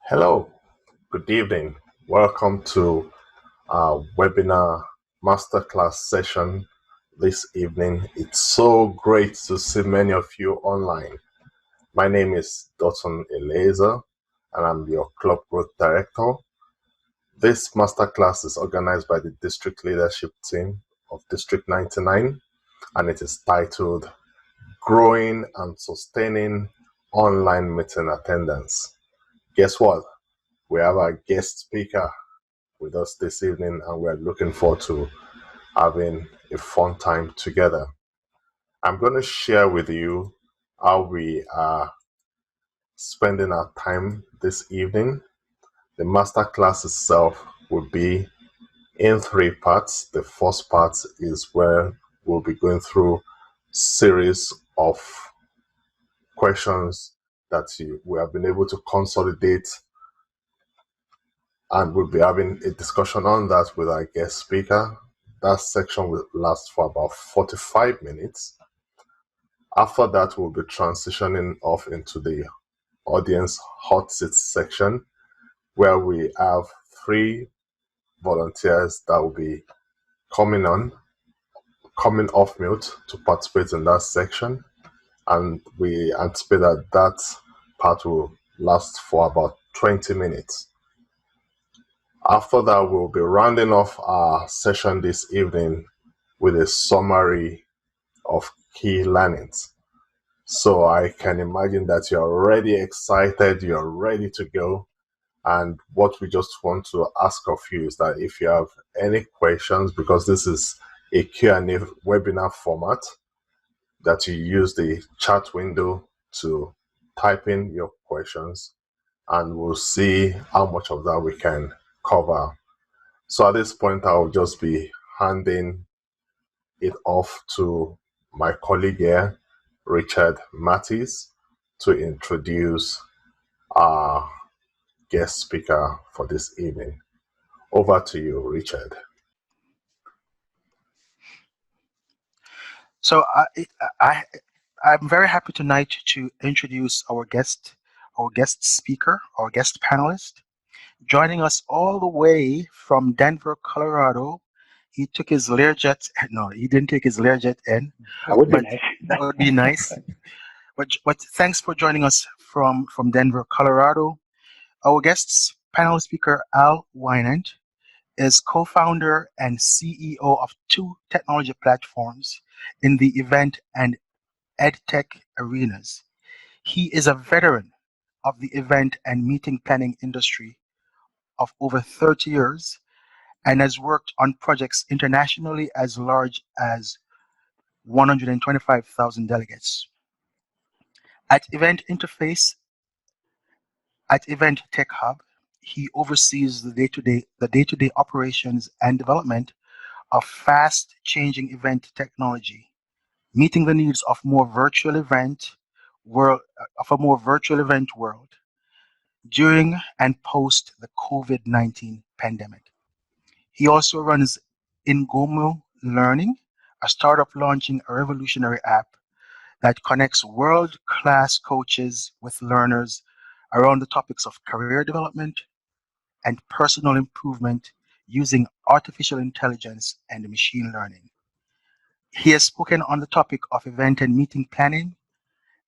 Hello, good evening. Welcome to our webinar masterclass session this evening. It's so great to see many of you online. My name is Dotun Eleazar, and I'm your Club Growth Director. This masterclass is organized by the District Leadership Team of District 99, and it is titled Growing and Sustaining Online Meeting Attendance. Guess what? We have our guest speaker with us this evening, and we're looking forward to having a fun time together. I'm going to share with you how we are spending our time this evening. The masterclass itself will be in 3 parts. The first part is where we'll be going through series of questions that we have been able to consolidate, and we'll be having a discussion on that with our guest speaker. That section will last for about 45 minutes. After that, we'll be transitioning off into the audience hot seat section, where we have 3 volunteers that will be coming off mute to participate in that section. And we anticipate that part will last for about 20 minutes. After that, we'll be rounding off our session this evening with a summary of key learnings. So I can imagine that you're already excited, you're ready to go. And what we just want to ask of you is that if you have any questions, because this is a Q&A webinar format, that you use the chat window to type in your questions, and we'll see how much of that we can cover. So at this point, I'll just be handing it off to my colleague here, Richard Mattis, to introduce our guest speaker for this evening. Over to you, Richard. So I'm very happy tonight to introduce our guest speaker, our guest panelist. Joining us all the way from Denver, Colorado. He took his Learjet. No, he didn't take his Learjet in. That would be nice. That would be nice. But thanks for joining us from Denver, Colorado. Our guest panel speaker, Al Wynant, is co-founder and CEO of 2 technology platforms in the event and edtech arenas. He is a veteran of the event and meeting planning industry of over 30 years and has worked on projects internationally as large as 125,000 delegates. At Event Tech Hub, he oversees the day-to-day operations and development of fast-changing event technology, meeting the needs of a more virtual event world during and post the COVID-19 pandemic. He also runs Ingomo Learning, a startup launching a revolutionary app that connects world-class coaches with learners around the topics of career development and personal improvement using artificial intelligence and machine learning. He has spoken on the topic of event and meeting planning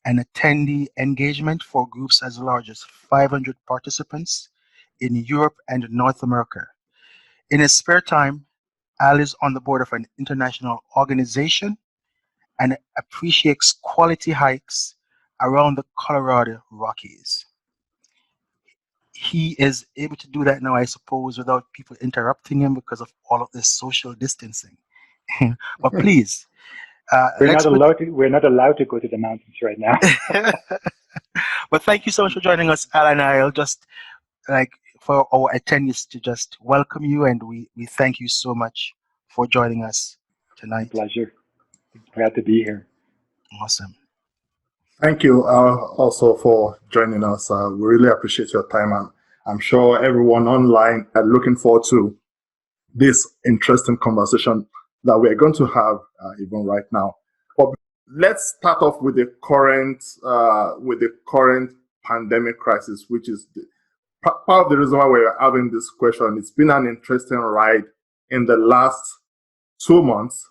and attendee engagement for groups as large as 500 participants in Europe and North America. In his spare time, Al is on the board of an international organization and appreciates quality hikes around the Colorado Rockies. He is able to do that now, I suppose, without people interrupting him because of all of this social distancing. But please, we're not allowed to go to the mountains right now. But thank you so much for joining us, Al, and I'll just for our attendees to just welcome you, and we thank you so much for joining us tonight. Pleasure. Glad to be here. Awesome. Thank you also for joining us. We really appreciate your time, and I'm sure everyone online are looking forward to this interesting conversation that we're going to have even right now. But let's start off with the current pandemic crisis, which is part of the reason why we're having this question, it's been an interesting ride in the last 2 months.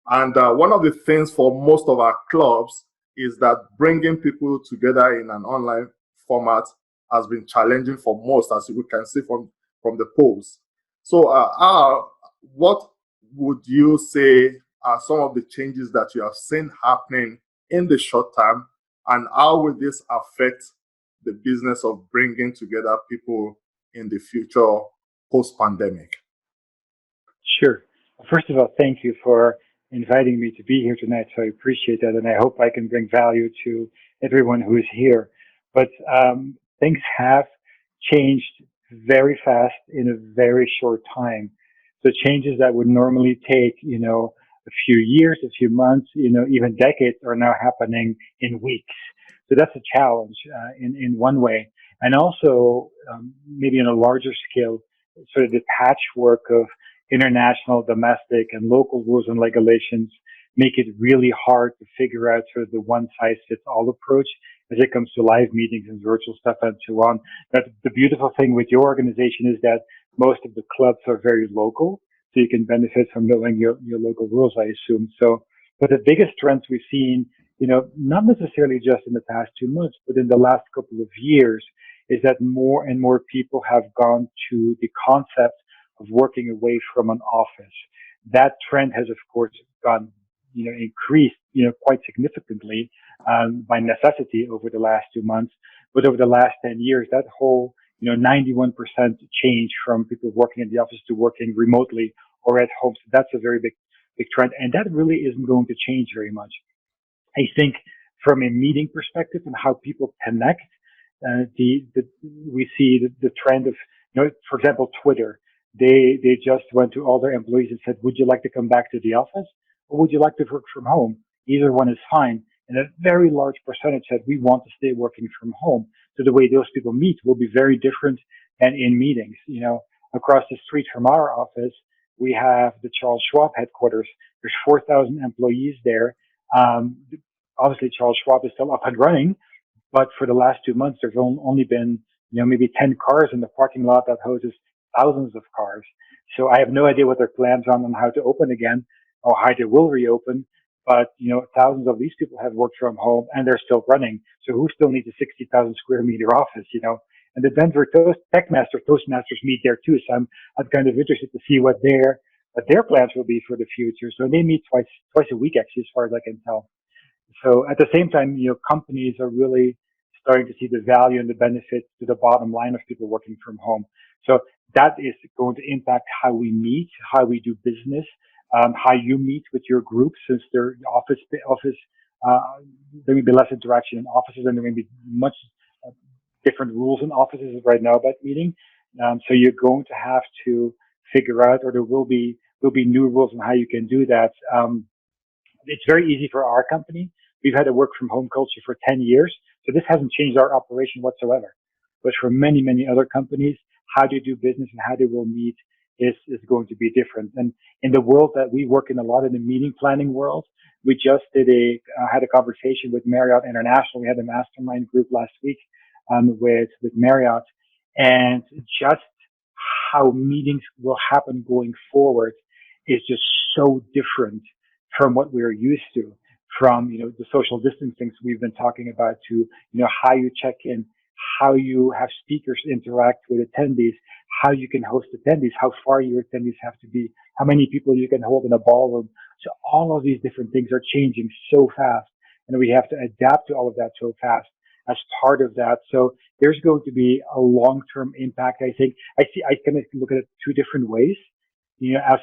And one of the things for most of our clubs is that bringing people together in an online format has been challenging for most, as we can see from the polls. So what would you say are some of the changes that you have seen happening in the short term, and how will this affect the business of bringing together people in the future post-pandemic? Sure. First of all, thank you for inviting me to be here tonight. So I appreciate that, and I hope I can bring value to everyone who is here. But things have changed very fast in a very short time. So changes that would normally take, a few years, a few months, even decades, are now happening in weeks. So that's a challenge in one way, and also maybe on a larger scale, sort of the patchwork of international, domestic, and local rules and regulations make it really hard to figure out sort of the one size fits all approach as it comes to live meetings and virtual stuff and so on. But the beautiful thing with your organization is that most of the clubs are very local, so you can benefit from knowing your local rules, I assume. So, but the biggest trends we've seen, not necessarily just in the past 2 months, but in the last couple of years, is that more and more people have gone to the concept of working away from an office. That trend has, of course, gone, increased, quite significantly by necessity over the last 2 months. But over the last 10 years, that whole, 91% change from people working in the office to working remotely or at home. So that's a very big trend, and that really isn't going to change very much. I think from a meeting perspective and how people connect, we see the trend of, for example, Twitter. They just went to all their employees and said, would you like to come back to the office or would you like to work from home? Either one is fine. And a very large percentage said, we want to stay working from home. So the way those people meet will be very different than in meetings. Across the street from our office, we have the Charles Schwab headquarters. There's 4,000 employees there. Obviously, Charles Schwab is still up and running, but for the last 2 months, there's only been, maybe 10 cars in the parking lot that houses thousands of cars. So I have no idea what their plans are on how to open again or how they will reopen. But, thousands of these people have worked from home and they're still running. So who still needs a 60,000 square meter office, And the Denver Toastmasters meet there too. So I'm kind of interested to see what their plans will be for the future. So they meet twice a week, actually, as far as I can tell. So at the same time, companies are really starting to see the value and the benefit to the bottom line of people working from home. So that is going to impact how we meet, how we do business, how you meet with your group, since they're office, there may be less interaction in offices and there may be much different rules in offices right now about meeting. So you're going to have to figure out, or there will be new rules on how you can do that. It's very easy for our company. We've had a work from home culture for 10 years. So this hasn't changed our operation whatsoever. But for many, many other companies, how they do business and how they will meet is going to be different. And in the world that we work in a lot, in the meeting planning world, we just had a conversation with Marriott International. We had a mastermind group last week with Marriott, and just how meetings will happen going forward is just so different from what we're used to, from, the social distancing we've been talking about, to, how you check in, how you have speakers interact with attendees, how you can host attendees, how far your attendees have to be, how many people you can hold in a ballroom. So all of these different things are changing so fast, and we have to adapt to all of that so fast as part of that. So there's going to be a long-term impact. I think I kind of look at it two different ways. As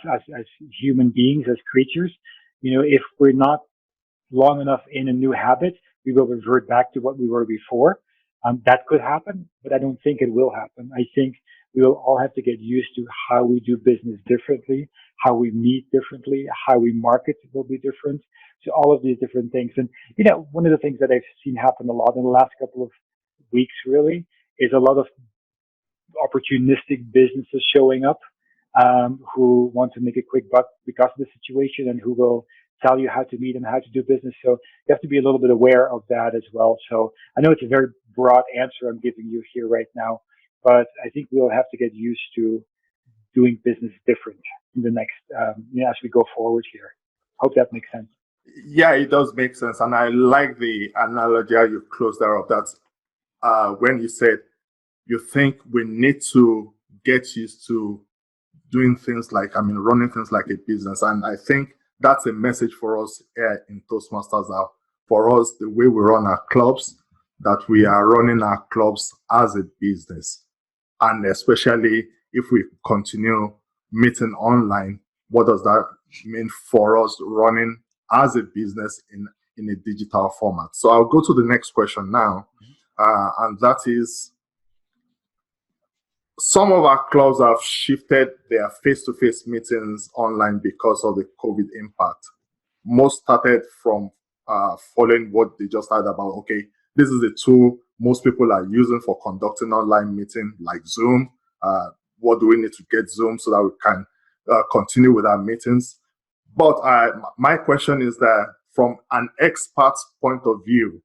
human beings, as creatures, if we're not long enough in a new habit, we will revert back to what we were before. That could happen, but I don't think it will happen. I think we will all have to get used to how we do business differently, how we meet differently, how we market will be different. So all of these different things. And, one of the things that I've seen happen a lot in the last couple of weeks really is a lot of opportunistic businesses showing up, who want to make a quick buck because of the situation and who will tell you how to meet and how to do business. So you have to be a little bit aware of that as well. So I know it's a very broad answer I'm giving you here right now, but I think we'll have to get used to doing business different in the next, as we go forward here. Hope that makes sense. Yeah, it does make sense. And I like the analogy how you closed that up. That's when you said you think we need to get used to doing things like, running things like a business. And I think that's a message for us here in Toastmasters now. For us, the way we run our clubs, that we are running our clubs as a business. And especially if we continue meeting online, what does that mean for us running as a business in a digital format? So I'll go to the next question now, and that is, some of our clubs have shifted their face-to-face meetings online because of the COVID impact. Most started from following what they just heard about. Okay, this is the tool most people are using for conducting online meeting, like Zoom. What do we need to get Zoom so that we can continue with our meetings? But my question is that from an expert's point of view,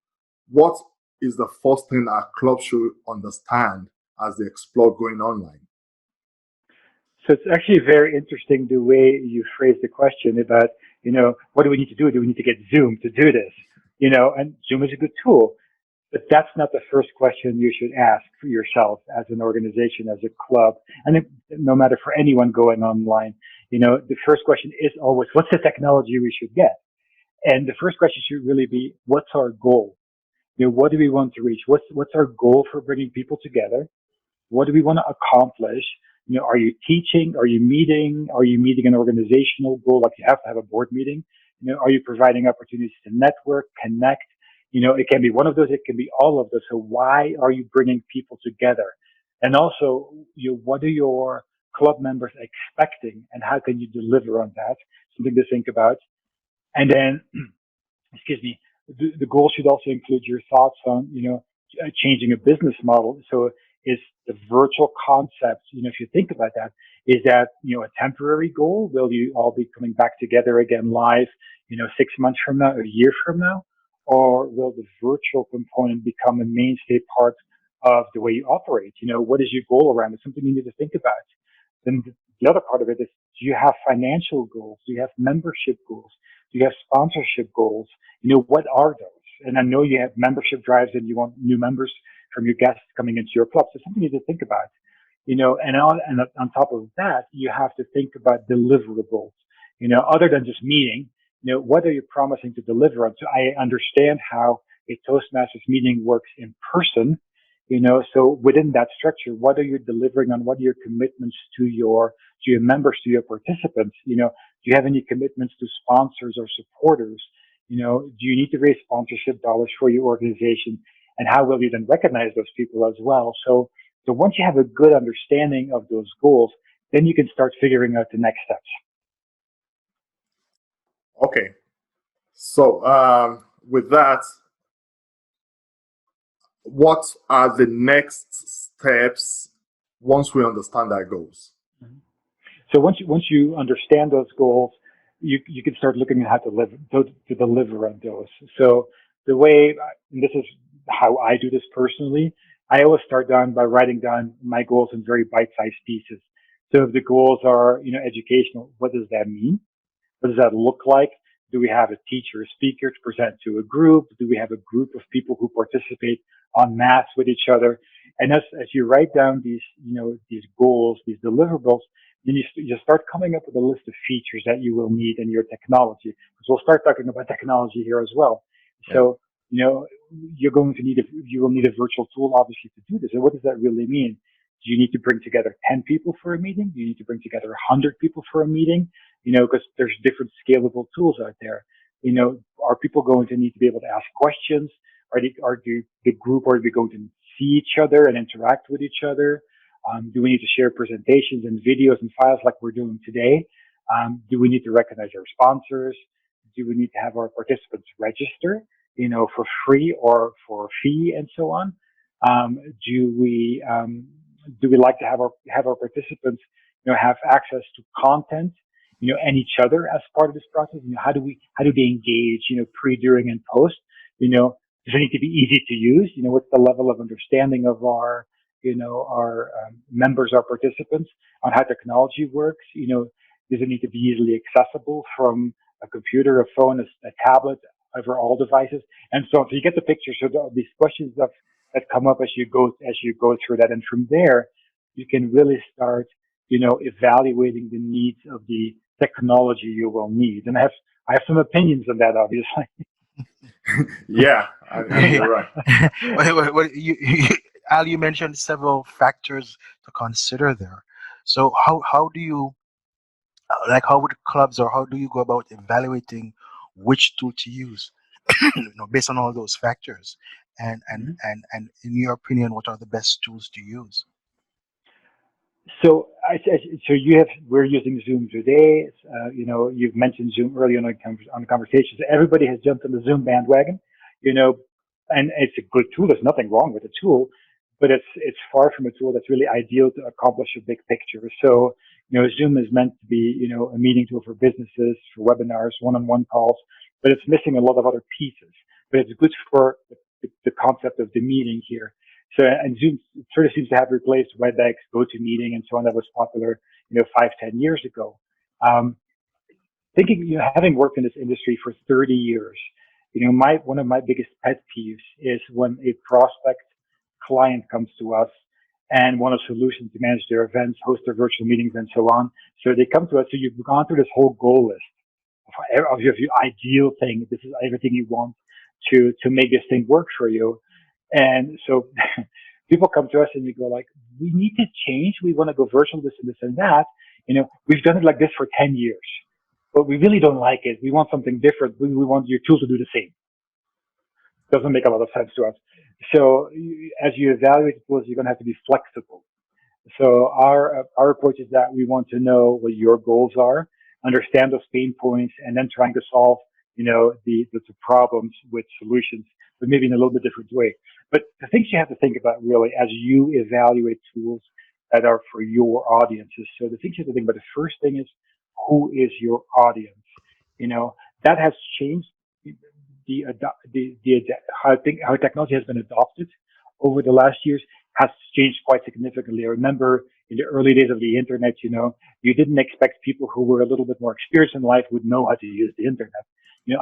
what is the first thing our club should understand as they explore going online? So it's actually very interesting the way you phrase the question about, what do we need to do? Do we need to get Zoom to do this? And Zoom is a good tool, but that's not the first question you should ask for yourself as an organization, as a club, and no matter for anyone going online. The first question is always, what's the technology we should get? And the first question should really be, what's our goal? What do we want to reach? What's our goal for bringing people together? What do we want to accomplish? Are you teaching? Are you meeting? Are you meeting an organizational goal? Like you have to have a board meeting. Are you providing opportunities to network, connect? It can be one of those. It can be all of those. So why are you bringing people together? And also, what are your club members expecting, and how can you deliver on that? Something to think about. And then, excuse me, the goal should also include your thoughts on, changing a business model. So is the virtual concept, if you think about that, is that, a temporary goal? Will you all be coming back together again live, 6 months from now, a year from now? Or will the virtual component become a mainstay part of the way you operate? What is your goal around it? Something you need to think about. Then the other part of it is, do you have financial goals? Do you have membership goals? Do you have sponsorship goals? What are those? And I know you have membership drives and you want new members from your guests coming into your club. So something you need to think about, and on top of that, you have to think about deliverables, other than just meeting, what are you promising to deliver on? So I understand how a Toastmasters meeting works in person, so within that structure, what are you delivering on? What are your commitments to your members, to your participants? Do you have any commitments to sponsors or supporters? Do you need to raise sponsorship dollars for your organization? And how will you then recognize those people as well? So once you have a good understanding of those goals, then you can start figuring out the next steps. Okay. So with that, what are the next steps once we understand our goals? So once you understand those goals, you can start looking at how to deliver on those. So the way, and this is how I do this personally, I always start by writing down my goals in very bite-sized pieces. So if the goals are, educational, what does that mean? What does that look like? Do we have a teacher, a speaker to present to a group? Do we have a group of people who participate en masse with each other? And as you write down these goals, these deliverables, then you start coming up with a list of features that you will need in your technology. Because we'll start talking about technology here as well. Yeah. So, you will need a virtual tool, obviously, to do this. And what does that really mean? Do you need to bring together 10 people for a meeting? Do you need to bring together 100 people for a meeting? Because there's different scalable tools out there. Are people going to need to be able to ask questions? Are the group going to see each other and interact with each other? Do we need to share presentations and videos and files like we're doing today? Do we need to recognize our sponsors? Do we need to have our participants register, for free or for a fee and so on? Do we like to have our participants, have access to content, and each other as part of this process? How do they engage, pre, during, and post? Does it need to be easy to use? What's the level of understanding of our our members, our participants, on how technology works. Does it need to be easily accessible from a computer, a phone, a tablet, over all devices, and so on. So you get the picture. So these questions that come up as you go through that, and from there, you can really start, evaluating the needs of the technology you will need. And I have some opinions on that, obviously. Yeah, you're right. Al, you mentioned several factors to consider there. So how do you how would clubs, or how do you go about evaluating which tool to use, based on all those factors? And in your opinion, what are the best tools to use? So we're using Zoom today. You've mentioned Zoom earlier on the conversation. So everybody has jumped on the Zoom bandwagon, and it's a good tool. There's nothing wrong with the tool, but it's far from a tool that's really ideal to accomplish a big picture. So, Zoom is meant to be, a meeting tool for businesses, for webinars, one-on-one calls, but it's missing a lot of other pieces. But it's good for the concept of the meeting here. So, and Zoom sort of seems to have replaced WebEx, GoToMeeting, and so on, that was popular, 5-10 years ago. Having worked in this industry for 30 years, one of my biggest pet peeves is when a prospect client comes to us and want a solution to manage their events, host their virtual meetings, and so on. So they come to us. So you've gone through this whole goal list of your ideal thing. This is everything you want to make this thing work for you. And so people come to us and you go like, we need to change. We want to go virtual, this and this and that. We've done it like this for 10 years, but we really don't like it. We want something different. We want your tool to do the same. Doesn't make a lot of sense to us. So as you evaluate the tools, you're going to have to be flexible. So our approach is that we want to know what your goals are, understand those pain points, and then trying to solve, the problems with solutions, but maybe in a little bit different way. But the things you have to think about really as you evaluate tools that are for your audiences. So the things you have to think about, the first thing is, who is your audience? That has changed. How technology has been adopted over the last years has changed quite significantly. I remember in the early days of the internet, you didn't expect people who were a little bit more experienced in life would know how to use the internet.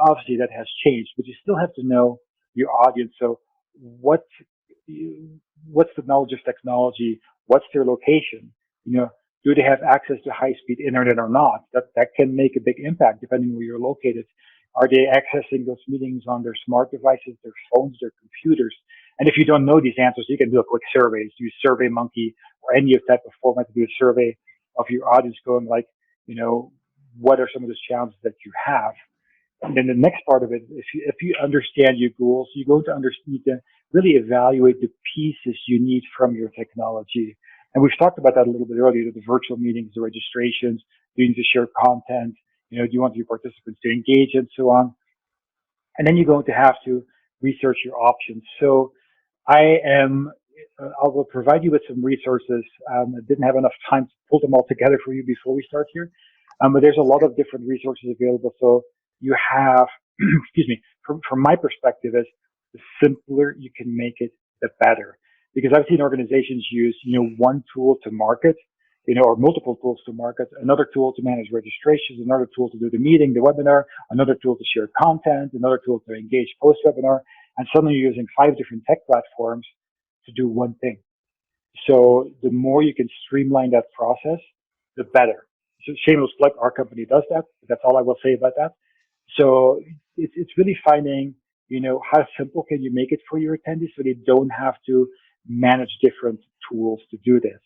Obviously that has changed, but you still have to know your audience. So what's the knowledge of technology? What's their location? Do they have access to high-speed internet or not? That can make a big impact depending on where you're located. Are they accessing those meetings on their smart devices, their phones, their computers? And if you don't know these answers, you can do a quick survey. Use SurveyMonkey or any type of format to do a survey of your audience, going like, what are some of the challenges that you have? And then the next part of it, if you understand your goals, you're going to need to really evaluate the pieces you need from your technology. And we've talked about that a little bit earlier, the virtual meetings, the registrations, do you need to share content? Do you want your participants to engage and so on? And then you're going to have to research your options. So I will provide you with some resources. I didn't have enough time to pull them all together for you before we start here. But there's a lot of different resources available. So you have, excuse me, from my perspective is the simpler you can make it, the better. Because I've seen organizations use, one tool to market, or multiple tools to market, another tool to manage registrations, another tool to do the meeting, the webinar, another tool to share content, another tool to engage post-webinar, and suddenly you're using 5 different tech platforms to do one thing. So the more you can streamline that process, the better. So shameless plug, our company does that. That's all I will say about that. So it's really finding, how simple can you make it for your attendees so they don't have to manage different tools to do this.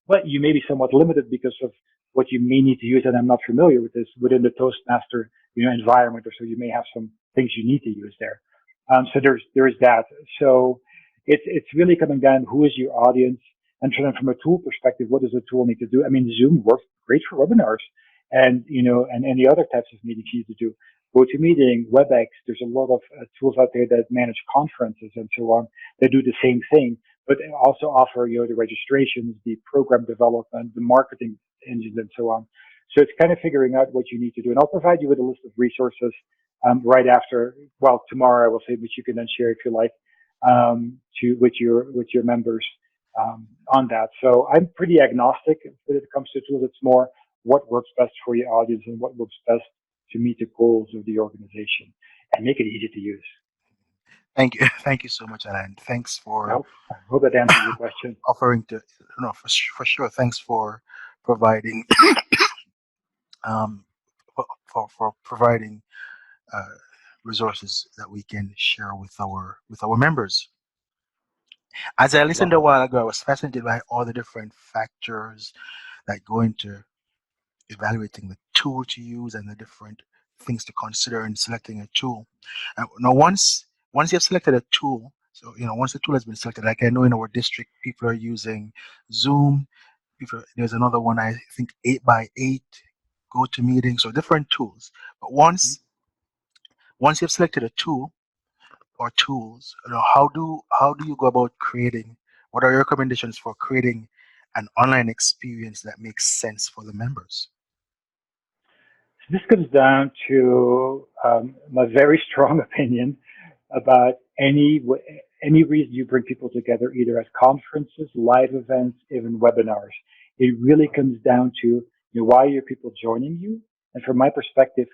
But you may be somewhat limited because of what you may need to use, and I'm not familiar with this within the Toastmaster, environment, or so you may have some things you need to use there. So there's that. So it's really coming down, who is your audience, and from a tool perspective, what does the tool need to do? I mean, Zoom works great for webinars, and and any other types of meetings you need to do. GoToMeeting, WebEx, there's a lot of tools out there that manage conferences and so on. They do the same thing, but they also offer the registrations, the program development, the marketing engines, and so on. So it's kind of figuring out what you need to do. And I'll provide you with a list of resources right after. Well, tomorrow I will say, which you can then share if you like with your members on that. So I'm pretty agnostic when it comes to tools. It's more what works best for your audience and what works best to meet the goals of the organization and make it easy to use. Thank you, thank you so much, Alan. Thanks I for hope that answers your question. offering to, no, for sure. Thanks for providing, um, for providing uh, resources that we can share with our members. As I listened a Welcome. while ago, I was fascinated by all the different factors that go into evaluating the tool to use and the different things to consider in selecting a tool. Now, once you've selected a tool, so once the tool has been selected, like I know in our district, people are using Zoom. There's another one, I think 8x8, GoToMeeting, so different tools. But Mhm. once you've selected a tool or tools, how do you go about creating? What are your recommendations for creating an online experience that makes sense for the members? So this comes down to my very strong opinion about any reason you bring people together, either as conferences, live events, even webinars. It really comes down to why are people joining you? And from my perspective,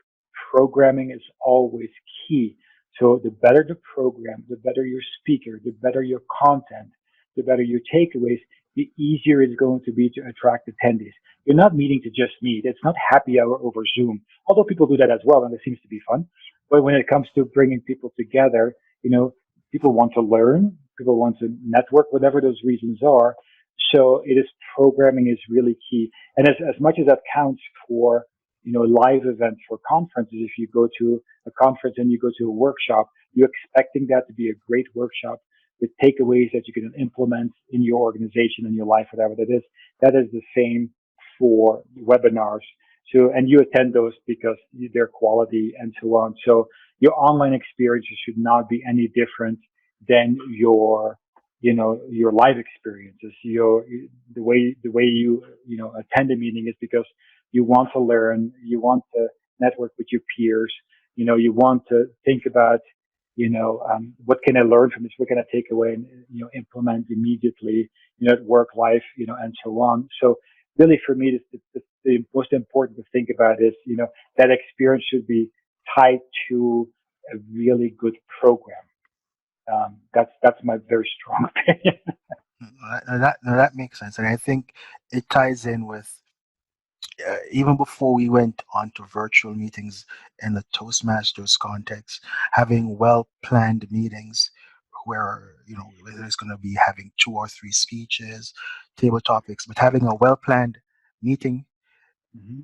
programming is always key. So the better the program, the better your speaker, the better your content, the better your takeaways, the easier it's going to be to attract attendees. You're not meeting to just meet. It's not happy hour over Zoom, although people do that as well, and it seems to be fun. But when it comes to bringing people together, people want to learn, people want to network, whatever those reasons are. So it is programming is really key. And as much as that counts for, live events for conferences, if you go to a conference and you go to a workshop, you're expecting that to be a great workshop with takeaways that you can implement in your organization, in your life, whatever that is. That is the same for webinars. So, and you attend those because they're quality and so on. So your online experiences should not be any different than your live experiences. The way you attend a meeting is because you want to learn, you want to network with your peers, you want to think about, what can I learn from this? What can I take away and, implement immediately, at work, life, and so on. So really for me, the most important to think about is, that experience should be tied to a really good program. That's my very strong opinion. That makes sense, and I think it ties in with even before we went on to virtual meetings in the Toastmasters context, having well planned meetings where whether it's going to be having 2 or 3 speeches, table topics, but having a well planned meeting, Mm-hmm.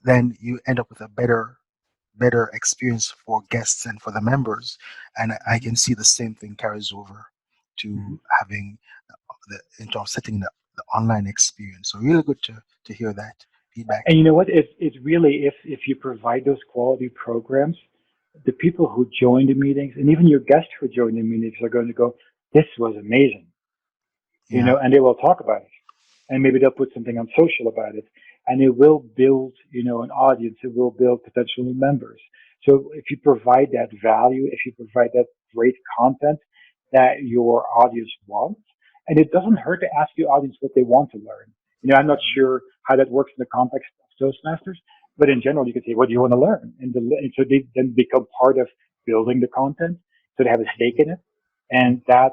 then you end up with a better experience for guests and for the members. And I Mm-hmm. can see the same thing carries over Mm-hmm. to having in terms of setting the online experience. So really good to hear that feedback. And you know what? It's really if you provide those quality programs, the people who join the meetings and even your guests who join the meetings are going to go, "This was amazing," Yeah. and they will talk about it, and maybe they'll put something on social about it, and it will build, an audience. It will build potential new members. So if you provide that value, if you provide that great content that your audience wants, and it doesn't hurt to ask your audience what they want to learn. I'm not sure how that works in the context of Toastmasters, but in general, you could say, "What do you want to learn?" And so they then become part of building the content, so they have a stake in it, and that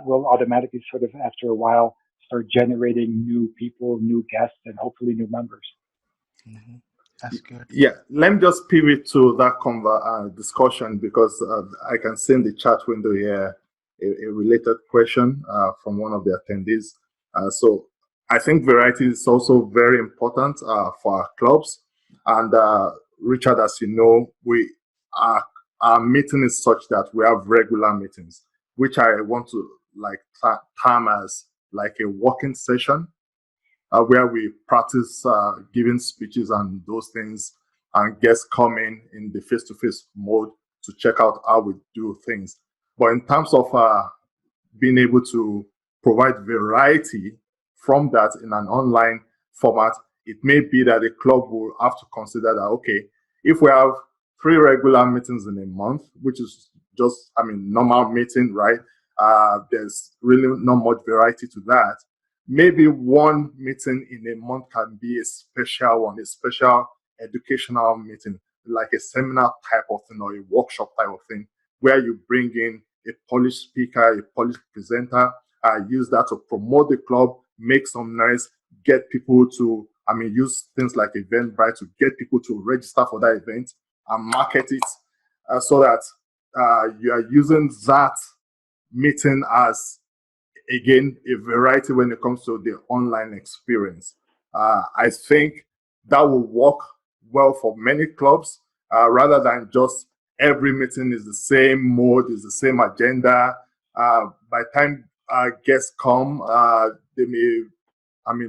will automatically sort of after a while start generating new people, new guests, and hopefully new members. Hmm. That's good. Yeah, let me just pivot to that discussion because I can see in the chat window here a related question from one of the attendees. So I think variety is also very important for our clubs. And Richard, as you know, our meeting is such that we have regular meetings, which I want to term as like a working session where we practice giving speeches and those things, and guests come in the face-to-face mode to check out how we do things. But in terms of being able to provide variety from that in an online format, it may be that a club will have to consider that, okay, if we have 3 regular meetings in a month, which is just, normal meeting, right? there's really not much variety to that. Maybe one meeting in a month can be a special one, a special educational meeting, like a seminar type of thing or a workshop type of thing, where you bring in a polished speaker, a polished presenter, use that to promote the club, make some noise, get people to, use things like Eventbrite to get people to register for that event and market it so that you are using that meeting as, again, a variety when it comes to the online experience. I think that will work well for many clubs rather than just every meeting is the same mode, is the same agenda. By the time guests come, they may,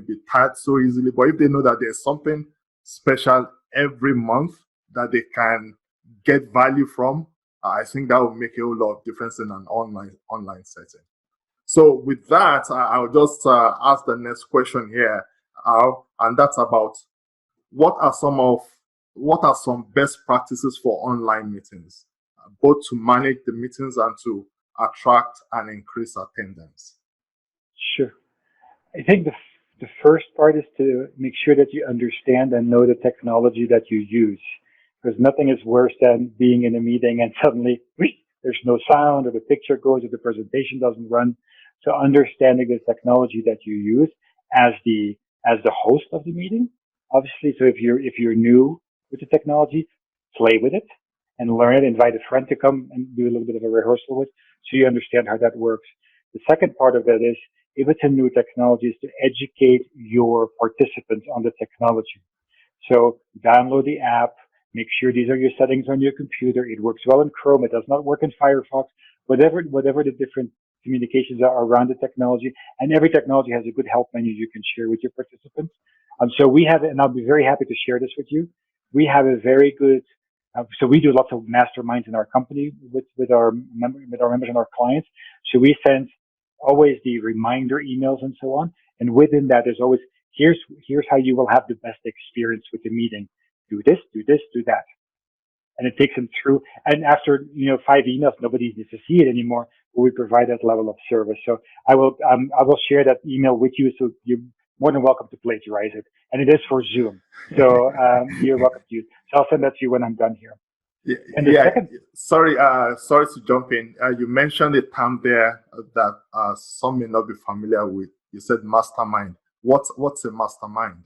be tired so easily. But if they know that there's something special every month that they can get value from, I think that will make a whole lot of difference in an online setting. So with that, I'll just ask the next question here, and that's about what are some best practices for online meetings, both to manage the meetings and to attract and increase attendance? Sure. I think the first part is to make sure that you understand and know the technology that you use, because nothing is worse than being in a meeting and suddenly there's no sound, or the picture goes, or the presentation doesn't run. So understanding the technology that you use as the host of the meeting, obviously. So if you're new with the technology, play with it and learn it. Invite a friend to come and do a little bit of a rehearsal with, so you understand how that works. The second part of it is, if it's a new technology, is to educate your participants on the technology. So download the app, make sure these are your settings on your computer. It works well in Chrome. It does not work in Firefox. Whatever the different communications are around the technology, and every technology has a good help menu you can share with your participants. So we have, and I'll be very happy to share this with you. We have a very good. So we do lots of masterminds in our company with our members and our clients. So we send always the reminder emails and so on. And within that, there's always, here's how you will have the best experience with the meeting. Do this, do this, do that. And it takes them through. And after, 5 emails, nobody needs to see it anymore, but we provide that level of service. So I will share that email with you. So you're more than welcome to plagiarize it. And it is for Zoom. So, you're welcome to use. So I'll send that to you when I'm done here. And the second, sorry to jump in. You mentioned a term there that some may not be familiar with. You said mastermind. What's a mastermind?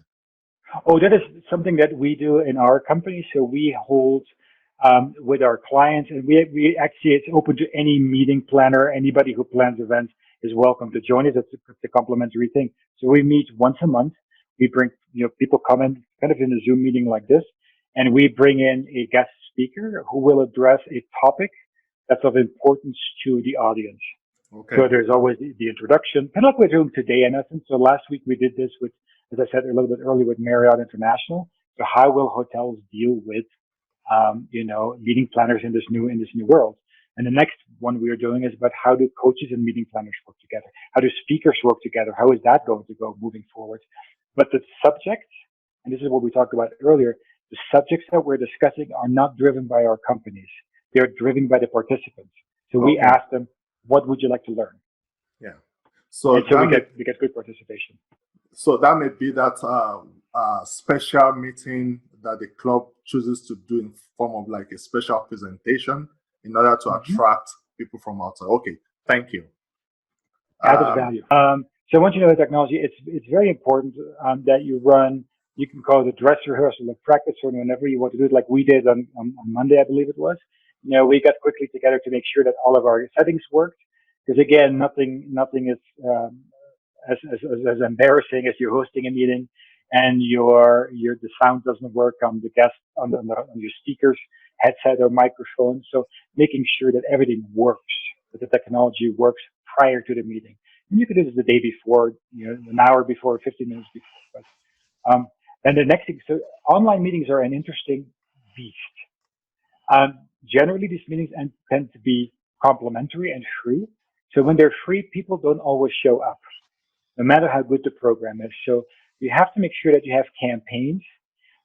Oh, that is something that we do in our company. So we hold with our clients, and we actually, it's open to any meeting planner. Anybody who plans events is welcome to join it. It's a complimentary thing. So we meet once a month. We bring, people come in kind of in a Zoom meeting like this, and we bring in a guest speaker who will address a topic that's of importance to the audience. Okay. So there's always the introduction, kind of like we're doing today in essence. So last week we did this with, as I said a little bit earlier, with Marriott International. So how will hotels deal with, meeting planners in this new world? And the next one we are doing is about how do coaches and meeting planners work together? How do speakers work together? How is that going to go moving forward? But the subjects, and this is what we talked about earlier, the subjects that we're discussing are not driven by our companies. They're driven by the participants. So we ask them, what would you like to learn? Yeah. So we get good participation. So that may be that special meeting that the club chooses to do in form of like a special presentation in order to attract people from outside. Okay, thank you. Added value. So once you know the technology, it's very important that you run. You can call it a dress rehearsal, a practice, or whenever you want to do it, like we did on Monday, I believe it was. We got quickly together to make sure that all of our settings worked. Because again, nothing is as embarrassing as you're hosting a meeting and the sound doesn't work on the guest on your speaker's headset or microphone. So making sure that everything works, that the technology works prior to the meeting. And you could do this the day before, an hour before, 15 minutes before. But, and the next thing, so online meetings are an interesting beast. Generally, these meetings tend to be complimentary and free. So when they're free, people don't always show up, no matter how good the program is. So you have to make sure that you have campaigns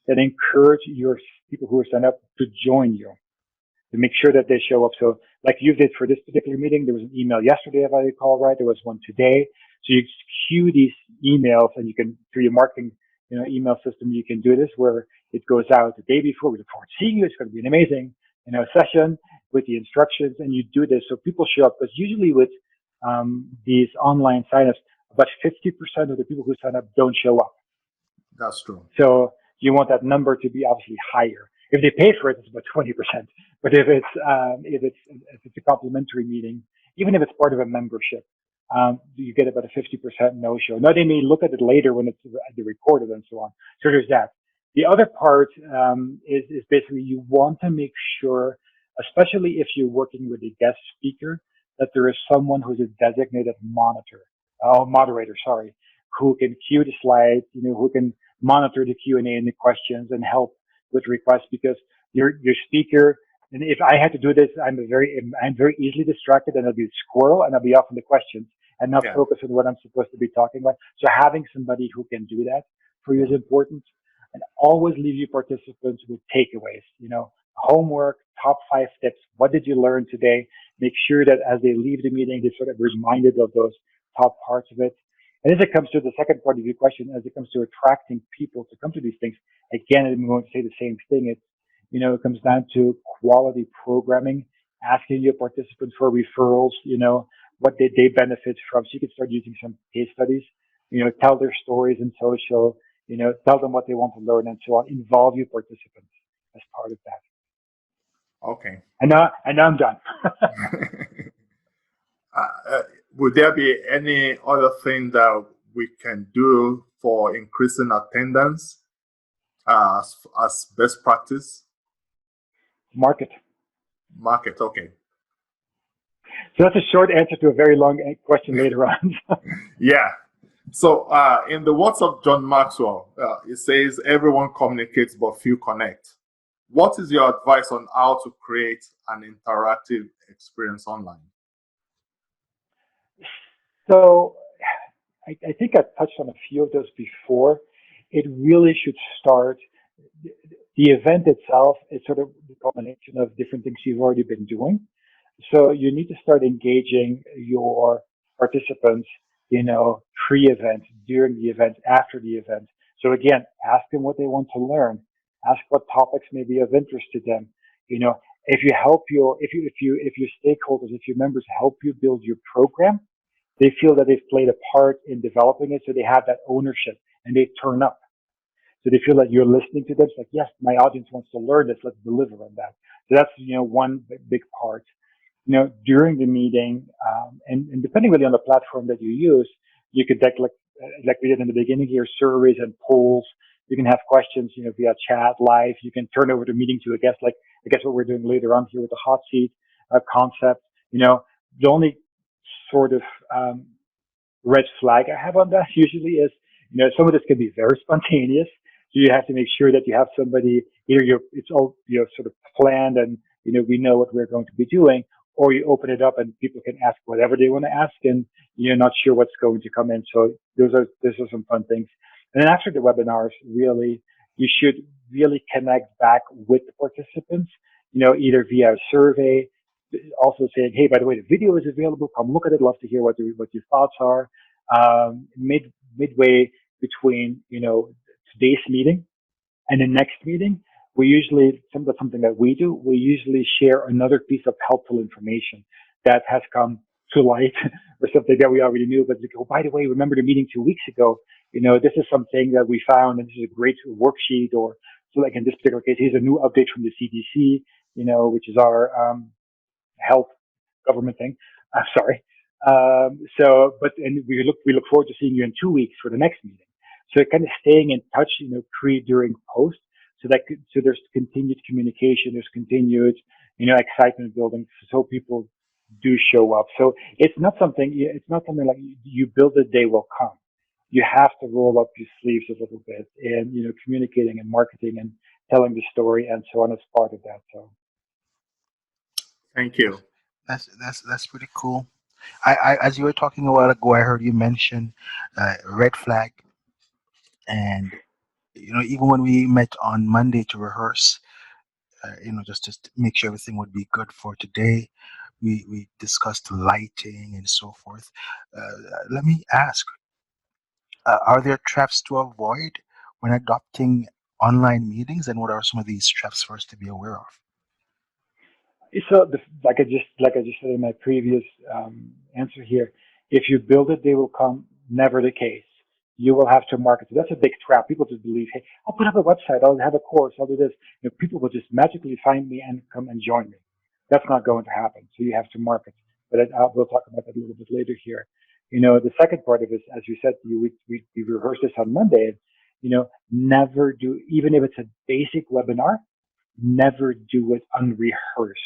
that encourage your people who are signed up to join you. to make sure that they show up. So like you did for this particular meeting, there was an email yesterday, if I recall right. There was one today. So you queue these emails, and you can, through your marketing, email system, you can do this where it goes out the day before. We look forward to seeing you. It's going to be an amazing, session with the instructions, and you do this so people show up. Because usually with these online signups, about 50% of the people who sign up don't show up. That's true. So you want that number to be obviously higher. If they pay for it, it's about 20%. But if it's a complimentary meeting, even if it's part of a membership, you get about a 50% no-show. Now they may look at it later when it's recorded and so on. So there's that. The other part is basically you want to make sure, especially if you're working with a guest speaker, that there is someone who's a designated moderator, who can cue the slides, who can monitor the Q&A and the questions and help with requests, because your speaker, and if I had to do this, I'm very easily distracted, and I'll be a squirrel, and I'll be off on the questions and not focus on what I'm supposed to be talking about. So having somebody who can do that for you is important. And always leave your participants with takeaways, homework, top 5 tips. What did you learn today? Make sure that as they leave the meeting, they're sort of reminded of those top parts of it. And as it comes to the second part of your question, as it comes to attracting people to come to these things, again, I'm going to say the same thing. It comes down to quality programming, asking your participants for referrals, what did they benefit from. So you can start using some case studies, tell their stories in social, tell them what they want to learn and so on. Involve your participants as part of that. Okay. And now I'm done. Would there be any other thing that we can do for increasing attendance as best practice? Market, okay. So that's a short answer to a very long question later on. Yeah. So in the words of John Maxwell, it says, everyone communicates but few connect. What is your advice on how to create an interactive experience online? So I think I touched on a few of those before. It really should start, the event itself is sort of the combination of different things you've already been doing. So you need to start engaging your participants, pre-event, during the event, after the event. So again, ask them what they want to learn. Ask what topics may be of interest to them. If your stakeholders, if your members help you build your program, they feel that they've played a part in developing it, so they have that ownership and they turn up. So they feel that you're listening to them. It's like, yes, my audience wants to learn this. Let's deliver on that. So that's, one big part. During the meeting, and depending really on the platform that you use, you could like we did in the beginning here, surveys and polls. You can have questions, via chat, live. You can turn over the meeting to a guest, like I guess what we're doing later on here with the hot seat concept. The only sort of red flag I have on that usually is, some of this can be very spontaneous. So you have to make sure that you have somebody, either it's all, sort of planned and, we know what we're going to be doing, or you open it up and people can ask whatever they want to ask and you're not sure what's going to come in. So those are some fun things. And then after the webinars, really, you should really connect back with the participants, either via a survey, also saying, hey, by the way, the video is available. Come look at it. Love to hear what your thoughts are. Midway between, today's meeting and the next meeting, we usually, something that we do, we usually share another piece of helpful information that has come to light or something that we already knew. But oh, by the way, remember the meeting 2 weeks ago? This is something that we found, and this is a great worksheet. Or so, like in this particular case, here's a new update from the CDC, which is our health government thing. I'm sorry. And we look forward to seeing you in 2 weeks for the next meeting. So kind of staying in touch, pre, during, post, so there's continued communication, there's continued, excitement building, so people do show up. So it's not something like you build it, they will come. You have to roll up your sleeves a little bit and, communicating and marketing and telling the story and so on as part of that. So. Thank you. That's pretty cool. I as you were talking a while ago, I heard you mention red flag, and even when we met on Monday to rehearse, just to make sure everything would be good for today. We discussed lighting and so forth. Let me ask, are there traps to avoid when adopting online meetings, and what are some of these traps for us to be aware of? So, like I just said in my previous answer here, if you build it, they will come. Never the case. You will have to market. So that's a big trap. People just believe, hey, I'll put up a website, I'll have a course, I'll do this. People will just magically find me and come and join me. That's not going to happen. So you have to market. But we'll talk about that a little bit later here. The second part of it, as you said, we rehearsed this on Monday. Never do, even if it's a basic webinar, never do it unrehearsed.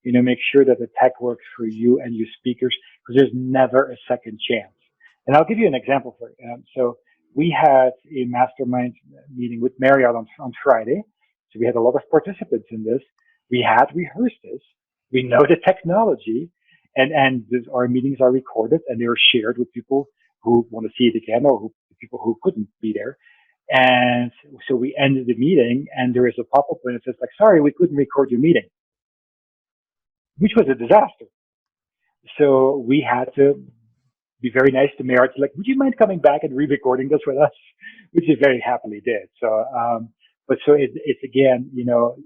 Make sure that the tech works for you and your speakers, because there's never a second chance. And I'll give you an example for you. So we had a mastermind meeting with Marriott on Friday. So we had a lot of participants in this. We had rehearsed this. We know the technology, and our meetings are recorded and they are shared with people who want to see it again, or people who couldn't be there. And so we ended the meeting, and there is a pop-up and it says, like, sorry, we couldn't record your meeting, which was a disaster. So we had to be very nice to Marriott, like, would you mind coming back and re-recording this with us? Which they very happily did. So, but so it's again,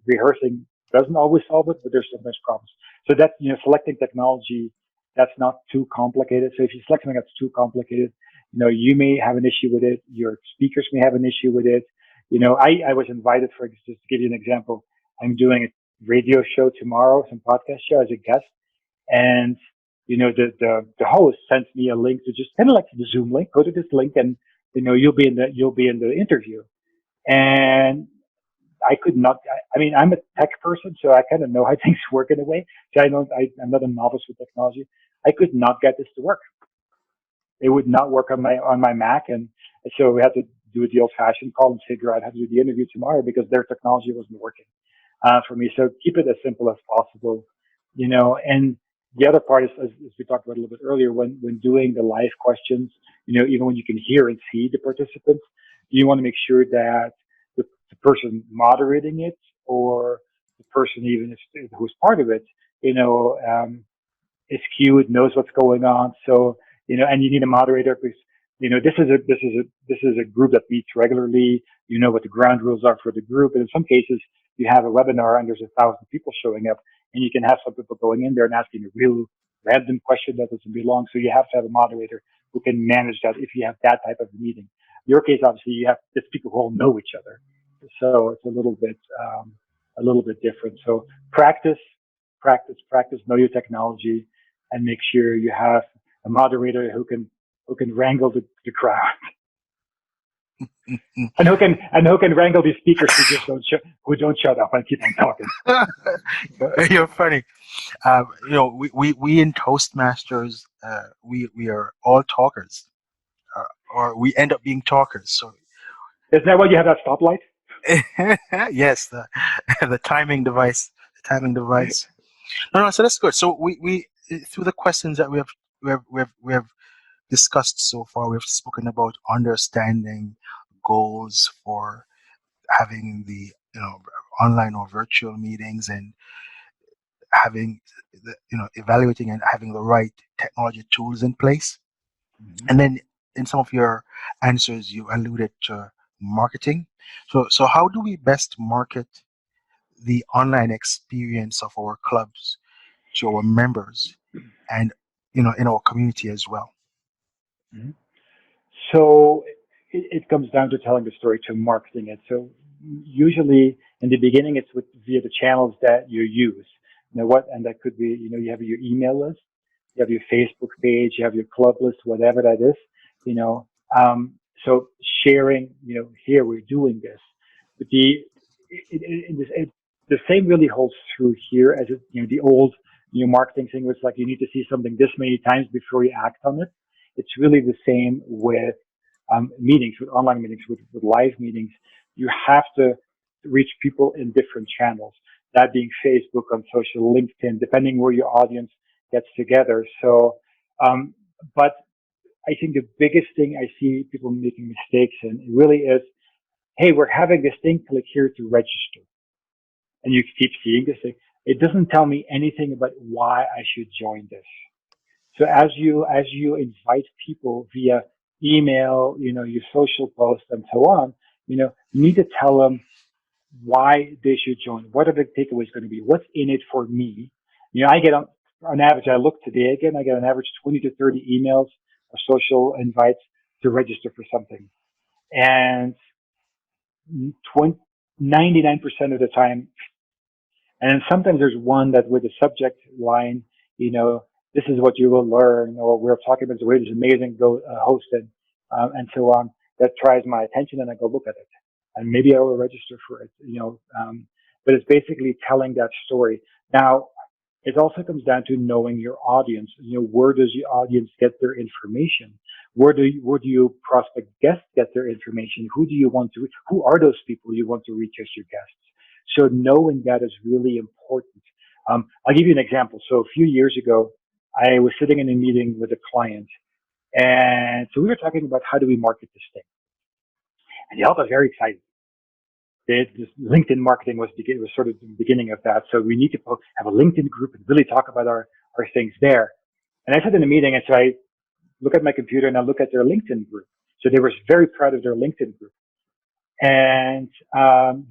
rehearsing doesn't always solve it, but there's sometimes problems. So that's, selecting technology, that's not too complicated. So if you select something that's too complicated, you may have an issue with it. Your speakers may have an issue with it. I was invited, for just to give you an example, I'm doing a radio show tomorrow, some podcast show as a guest. And, the host sends me a link to just kind of like the Zoom link, go to this link and, you'll be in the interview. And I could not, I'm a tech person, so I kind of know how things work in a way. So I'm not a novice with technology. I could not get this to work. It would not work on my Mac, and so we had to do it the old-fashioned call and figure out how to do the interview tomorrow because their technology wasn't working for me. So keep it as simple as possible, And the other part is, as we talked about a little bit earlier, when doing the live questions, even when you can hear and see the participants, you want to make sure that the person moderating it, or the person even who's part of it, is cued, knows what's going on. So, and you need a moderator because, this is a group that meets regularly. You know what the ground rules are for the group. And in some cases, you have a webinar and there's 1,000 people showing up, and you can have some people going in there and asking a real random question that doesn't belong. So you have to have a moderator who can manage that if you have that type of meeting. In your case, obviously, you have it's people who all know each other. So it's a little bit different. So practice, know your technology, and make sure you have a moderator who can wrangle the crowd. and who can wrangle the speakers who don't shut up and keep on talking. You're funny. We in Toastmasters, we are all talkers, or we end up being talkers. So isn't that why you have that stoplight? yes, the timing device. No, so that's good. So we through the questions that we have discussed so far, we've spoken about understanding goals for having the online or virtual meetings, and having evaluating and having the right technology tools in place. Mm-hmm. And then in some of your answers, you alluded to marketing. So how do we best market the online experience of our clubs to our members and in our community as well? Mm-hmm. So it comes down to telling the story, to marketing it. So usually in the beginning, it's via the channels that you use. And that could be, you have your email list, you have your Facebook page, you have your club list, whatever that is, so sharing, here we're doing this. But the same really holds true here as the old, marketing thing was like, you need to see something this many times before you act on it. It's really the same with meetings, with online meetings, with live meetings. You have to reach people in different channels, that being Facebook, on social, LinkedIn, depending where your audience gets together. So, but I think the biggest thing I see people making mistakes in really is, hey, we're having this thing, click here to register. and you keep seeing this thing, it doesn't tell me anything about why I should join this. So as you invite people via email, your social posts and so on, you need to tell them why they should join. What are the takeaways going to be? What's in it for me? I get on average, I look today again, I get on average 20 to 30 emails or social invites to register for something. And 99% of the time, and sometimes there's one that with the subject line, this is what you will learn, or we're talking about the way this amazing hosted, and so on, that tries my attention, and I go look at it. And maybe I will register for it, but it's basically telling that story. Now, it also comes down to knowing your audience. Where does your audience get their information? Where do you prospect guests get their information? Who do you want to? Who are those people you want to reach as your guests? So knowing that is really important. I'll give you an example. So a few years ago, I was sitting in a meeting with a client, and so we were talking about how do we market this thing, and they all got very excited. This LinkedIn marketing was sort of the beginning of that. So we need to have a LinkedIn group and really talk about our things there. And I sat in a meeting, and so I look at my computer and I look at their LinkedIn group. So they were very proud of their LinkedIn group. And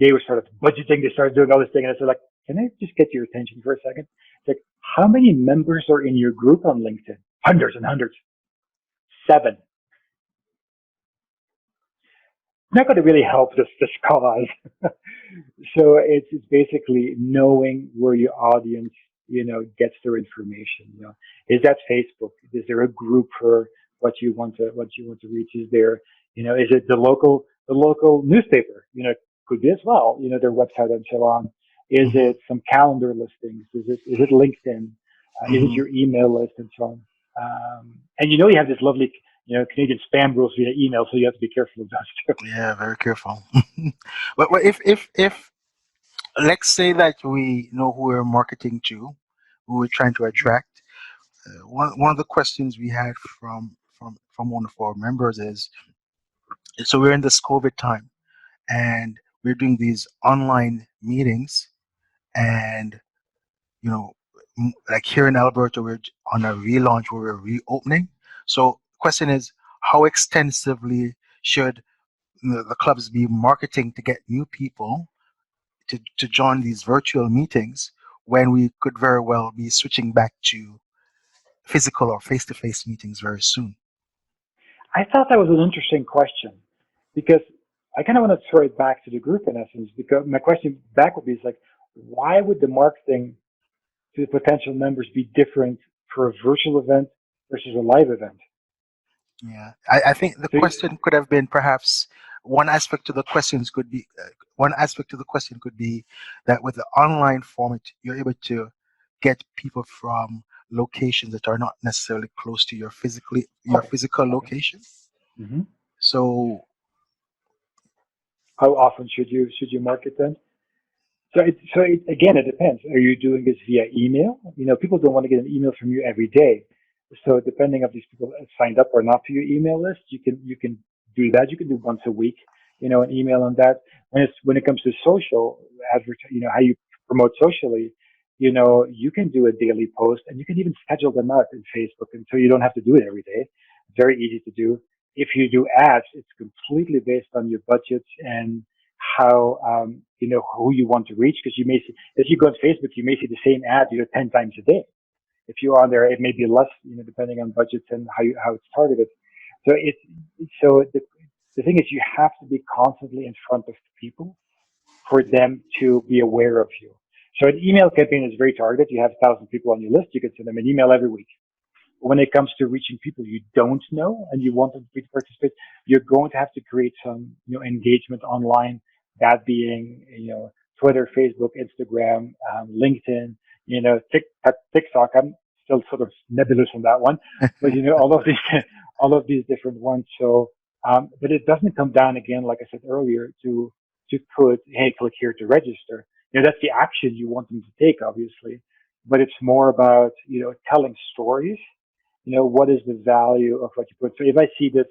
they were sort of budgeting. They started doing all this thing. And I said, like, can I just get your attention for a second? It's like, how many members are in your group on LinkedIn? Hundreds and hundreds. 7. Not going to really help this cause. So it's basically knowing where your audience, gets their information. Is that Facebook? Is there a group for what you want to reach? Is there, is it the local newspaper? Could be as well. Their website and so on. Is it some calendar listings? Is it LinkedIn? Is it your email list and so on? And you have this lovely, Canadian spam rules via email, so you have to be careful of that too. Yeah, very careful. But if let's say that we know who we're marketing to, who we're trying to attract, one of the questions we had from one of our members is, so we're in this COVID time, and we're doing these online meetings, and like here in Alberta, we're on a relaunch where we're reopening. So the question is, how extensively should the clubs be marketing to get new people to join these virtual meetings when we could very well be switching back to physical or face-to-face meetings very soon? I thought that was an interesting question, because I kind of want to throw it back to the group in essence, because my question back would be, is like, why would the marketing to the potential members be different for a virtual event versus a live event? Yeah, I think the question could have been perhaps one aspect to the questions could be that with the online format, you're able to get people from locations that are not necessarily close to your physical location. Mm-hmm. So how often should you market then? So again, it depends. Are you doing this via email? People don't want to get an email from you every day. So depending if these people signed up or not to your email list, you can do that. You can do once a week, an email on that. When it comes to social advertising, how you promote socially, you can do a daily post, and you can even schedule them out in Facebook, and so you don't have to do it every day. It's very easy to do. If you do ads, it's completely based on your budgets and how who you want to reach, because you may see, if you go on Facebook, you may see the same ad 10 times a day. If you're on there, it may be less, depending on budgets and how it's targeted. So the thing is, you have to be constantly in front of people for them to be aware of you. So an email campaign is very targeted. You have 1,000 people on your list. You can send them an email every week. When it comes to reaching people you don't know and you want them to participate, you're going to have to create some, engagement online. That being, Twitter, Facebook, Instagram, LinkedIn, TikTok. I'm still sort of nebulous on that one, but all of these different ones. So, but it doesn't come down again, like I said earlier, to put, hey, click here to register. That's the action you want them to take, obviously, but it's more about, telling stories. What is the value of what you put? So if I see this,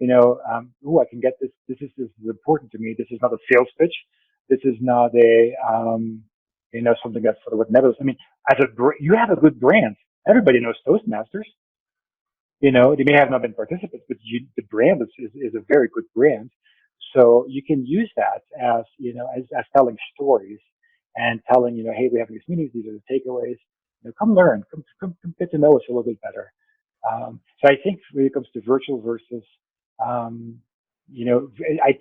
I can get this. This is important to me. This is not a sales pitch. This is not a, something that's sort of what Nevis. I mean, you have a good brand. Everybody knows Toastmasters. They may have not been participants, but the brand is a very good brand. So you can use that as, as telling stories and telling, hey, we're having these meetings. These are the takeaways. Come learn, come get to know us a little bit better. So I think when it comes to virtual versus, I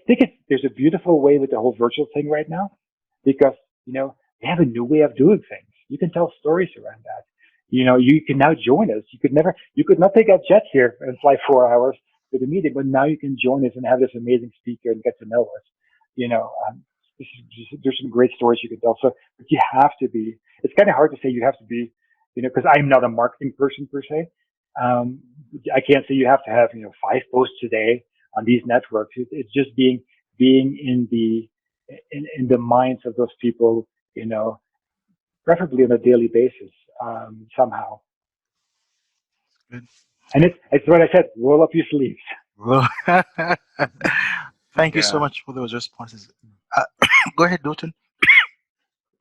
think there's a beautiful way with the whole virtual thing right now, because, they have a new way of doing things. You can tell stories around that. You can now join us. You could not take a jet here and fly 4 hours to the meeting, but now you can join us and have this amazing speaker and get to know us. There's some great stories you can tell. So, but you have to be, it's kind of hard to say you have to be, because I'm not a marketing person per se. I can't say you have to have, 5 posts a day on these networks. It's just being in the minds of those people, preferably on a daily basis, somehow. Good. And it's what I said, roll up your sleeves. Well, thank you so much for those responses. Go ahead, Dalton.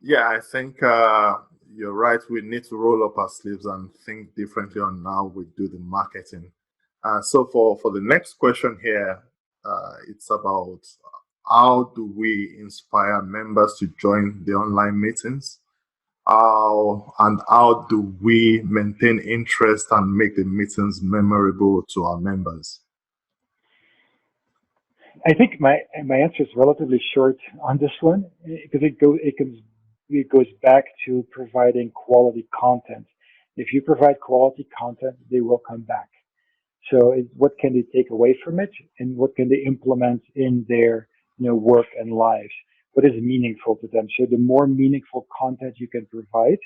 Yeah, I think you're right. We need to roll up our sleeves and think differently on how we do the marketing. So for the next question here, it's about how do we inspire members to join the online meetings? How do we maintain interest and make the meetings memorable to our members? I think my answer is relatively short on this one, because it goes back to providing quality content. If you provide quality content, they will come back. So what can they take away from it, and what can they implement in their work and lives? What is meaningful to them? So the more meaningful content you can provide,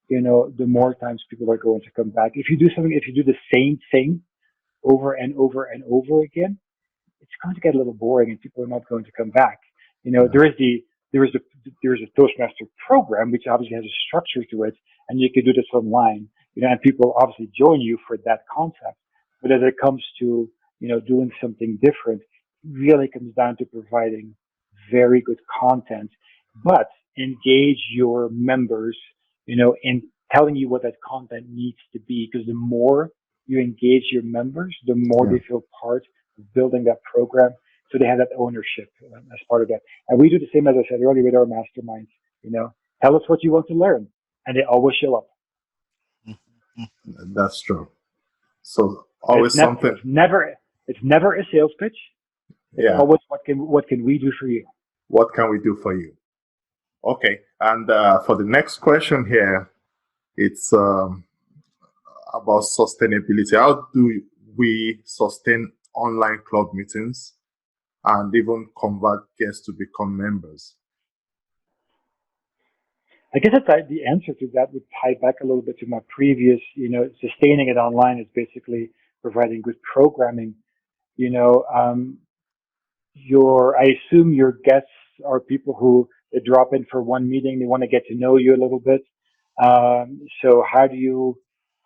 the more times people are going to come back. If you do the same thing over and over and over again, it's going to get a little boring and people are not going to come back. There is a Toastmaster program, which obviously has a structure to it, and you can do this online, and people obviously join you for that concept. But as it comes to, doing something different, it really comes down to providing very good content, but engage your members, in telling you what that content needs to be, because the more you engage your members, the more they feel part of building that program, so they have that ownership as part of that. And we do the same, as I said earlier, with our masterminds. Tell us what you want to learn, and they always show up. That's true. So always something. It's never a sales pitch. It's always what can we do for you? What can we do for you? Okay, and for the next question here, it's about sustainability. How do we sustain online club meetings and even convert guests to become members? I guess the answer to that would tie back a little bit to my previous, sustaining it online is basically providing good programming. I assume your guests are people who they drop in for one meeting, they want to get to know you a little bit. So how do you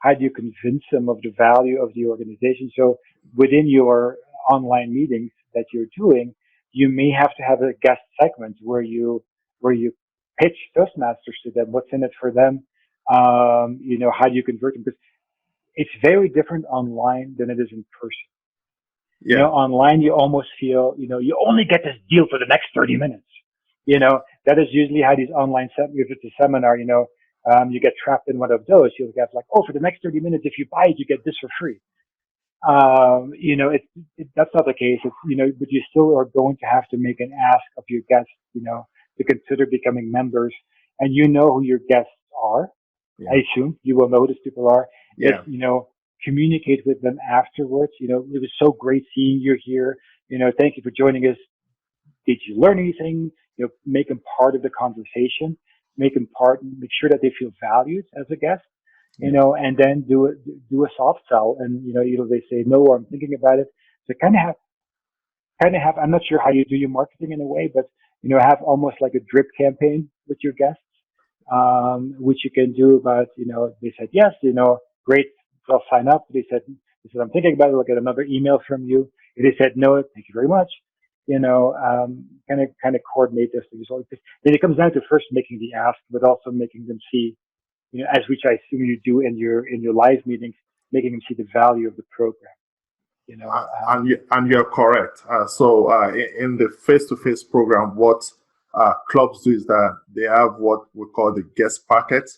convince them of the value of the organization? So within your online meetings that you're doing, you may have to have a guest segment where you pitch Toastmasters to them. What's in it for them? How do you convert them? Because it's very different online than it is in person. Online you almost feel, you only get this deal for the next 30 minutes. That is usually how these online if it's a seminar, you get trapped in one of those. You'll get like, for the next 30 minutes, if you buy it, you get this for free. That's not the case. But you still are going to have to make an ask of your guests, to consider becoming members, and who your guests are. I assume you will know who these people are. Communicate with them afterwards. It was so great seeing you here. Thank you for joining us. Did you learn anything? Make them part of the conversation. Make sure that they feel valued as a guest. And then do a soft sell. And either they say no, or I'm thinking about it. So kind of have. I'm not sure how you do your marketing in a way, but have almost like a drip campaign with your guests, which you can do about. They said yes. Great. They'll sign up. They said I'm thinking about it. I'll get another email from you. If they said no, thank you very much. kind of coordinate those things. So then it comes down to first making the ask, but also making them see, as which I assume you do in your live meetings, making them see the value of the program. And you're correct. In the face-to-face program, what clubs do is that they have what we call the guest packet.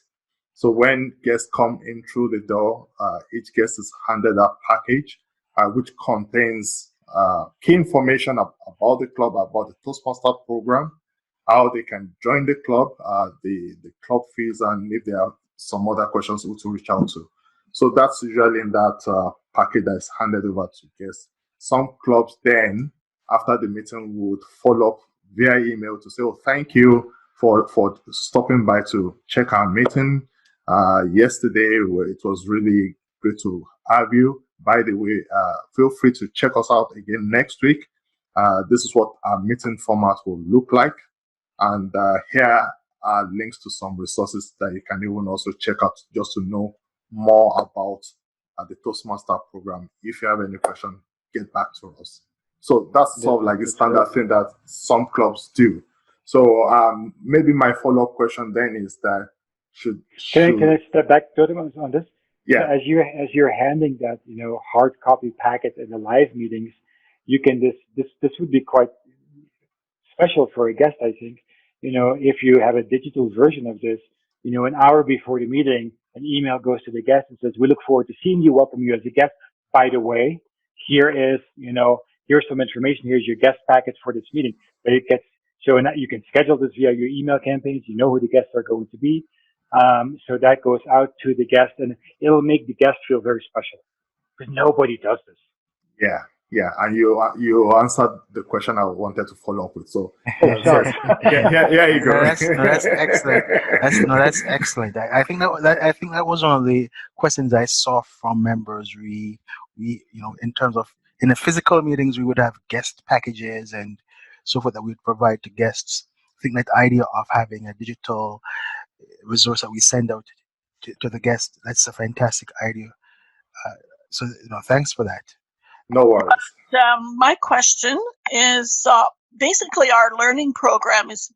So when guests come in through the door, each guest is handed a package which contains key information about the club, about the Toastmaster program, how they can join the club, the club fees, and if there are some other questions to reach out to. So that's usually in that package that is handed over to guests. Some clubs then, after the meeting, would follow up via email to say, "Oh, thank you for stopping by to check our meeting yesterday. It was really great to have you. By the way, feel free to check us out again next week. This is what our meeting format will look like. And here are links to some resources that you can even also check out just to know more about the Toastmaster program. If you have any question, get back to us." So that's sort of like a standard thing that some clubs do. So maybe my follow-up question then is that can I step back on this? Yeah. So as you're handing that hard copy packet in the live meetings, you can this would be quite special for a guest, I think. If you have a digital version of this, an hour before the meeting, an email goes to the guest and says, "We look forward to seeing you. Welcome you as a guest. By the way, here's some information. Here's your guest packet for this meeting." But it gets so you can schedule this via your email campaigns. You know who the guests are going to be. So that goes out to the guest, and it'll make the guest feel very special because nobody does this. Yeah, and you answered the question I wanted to follow up with. So sorry. Yeah, you go. That's excellent. That's excellent. I think that was one of the questions I saw from members. We in terms of in the physical meetings, we would have guest packages and so forth that we'd provide to guests. I think that idea of having a digital resource that we send out to the guest, that's a fantastic idea. So thanks for that. No worries. My question is basically our learning program is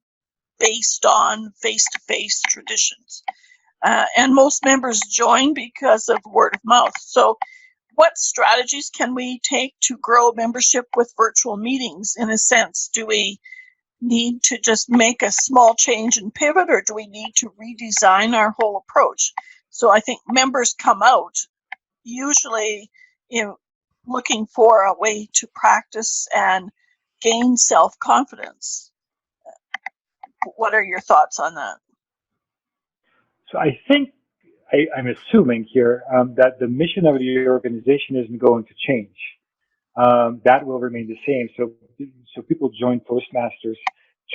based on face-to-face traditions. And most members join because of word of mouth. So what strategies can we take to grow membership with virtual meetings? In a sense, do we need to just make a small change and pivot, or do we need to redesign our whole approach? So I think members come out usually looking for a way to practice and gain self-confidence. What are your thoughts on that? So I think I'm assuming here that the mission of the organization isn't going to change. That will remain the same. So people join Toastmasters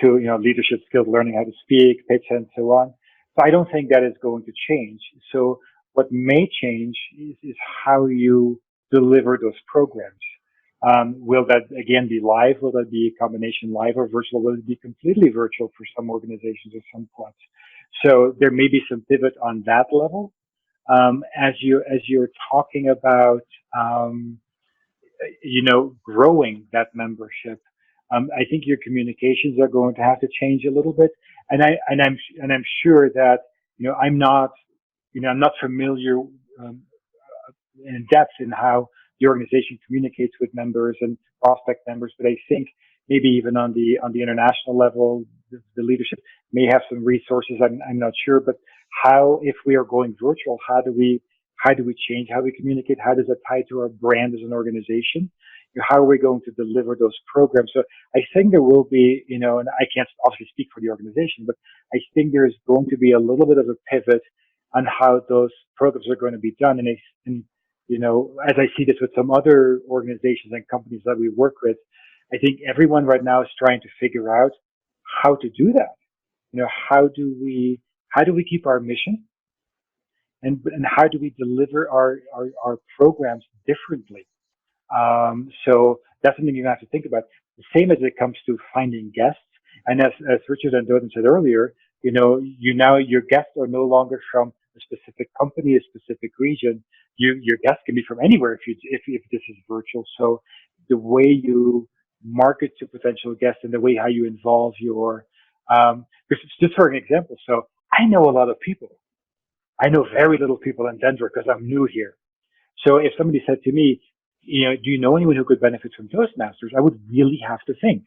to leadership skills, learning how to speak, pitch, and so on. So I don't think that is going to change. So what may change is how you deliver those programs. Will that again be live? Will that be a combination live or virtual? Will it be completely virtual for some organizations or some clubs? So there may be some pivot on that level. As you're talking about, growing that membership, I think your communications are going to have to change a little bit. And I'm sure that I'm not familiar in depth in how the organization communicates with members and prospect members, but I think maybe even on the international level, the leadership may have some resources. I'm not sure, but if we are going virtual, how do we change how we communicate? How does that tie to our brand as an organization? How are we going to deliver those programs? So I think there will be, and I can't obviously speak for the organization, but I think there's going to be a little bit of a pivot on how those programs are going to be done. And as I see this with some other organizations and companies that we work with, I think everyone right now is trying to figure out how to do that. How do we keep our mission, and how do we deliver our programs differently? So that's something you have to think about. The same as it comes to finding guests, and as Richard and Doden said earlier, your guests are no longer from a specific company, a specific region. Your guests can be from anywhere if this is virtual. So the way you market to potential guests and the way how you involve your, because just for an example, so I know a lot of people. I know very little people in Denver because I'm new here. So if somebody said to me, do you know anyone who could benefit from Toastmasters? I would really have to think,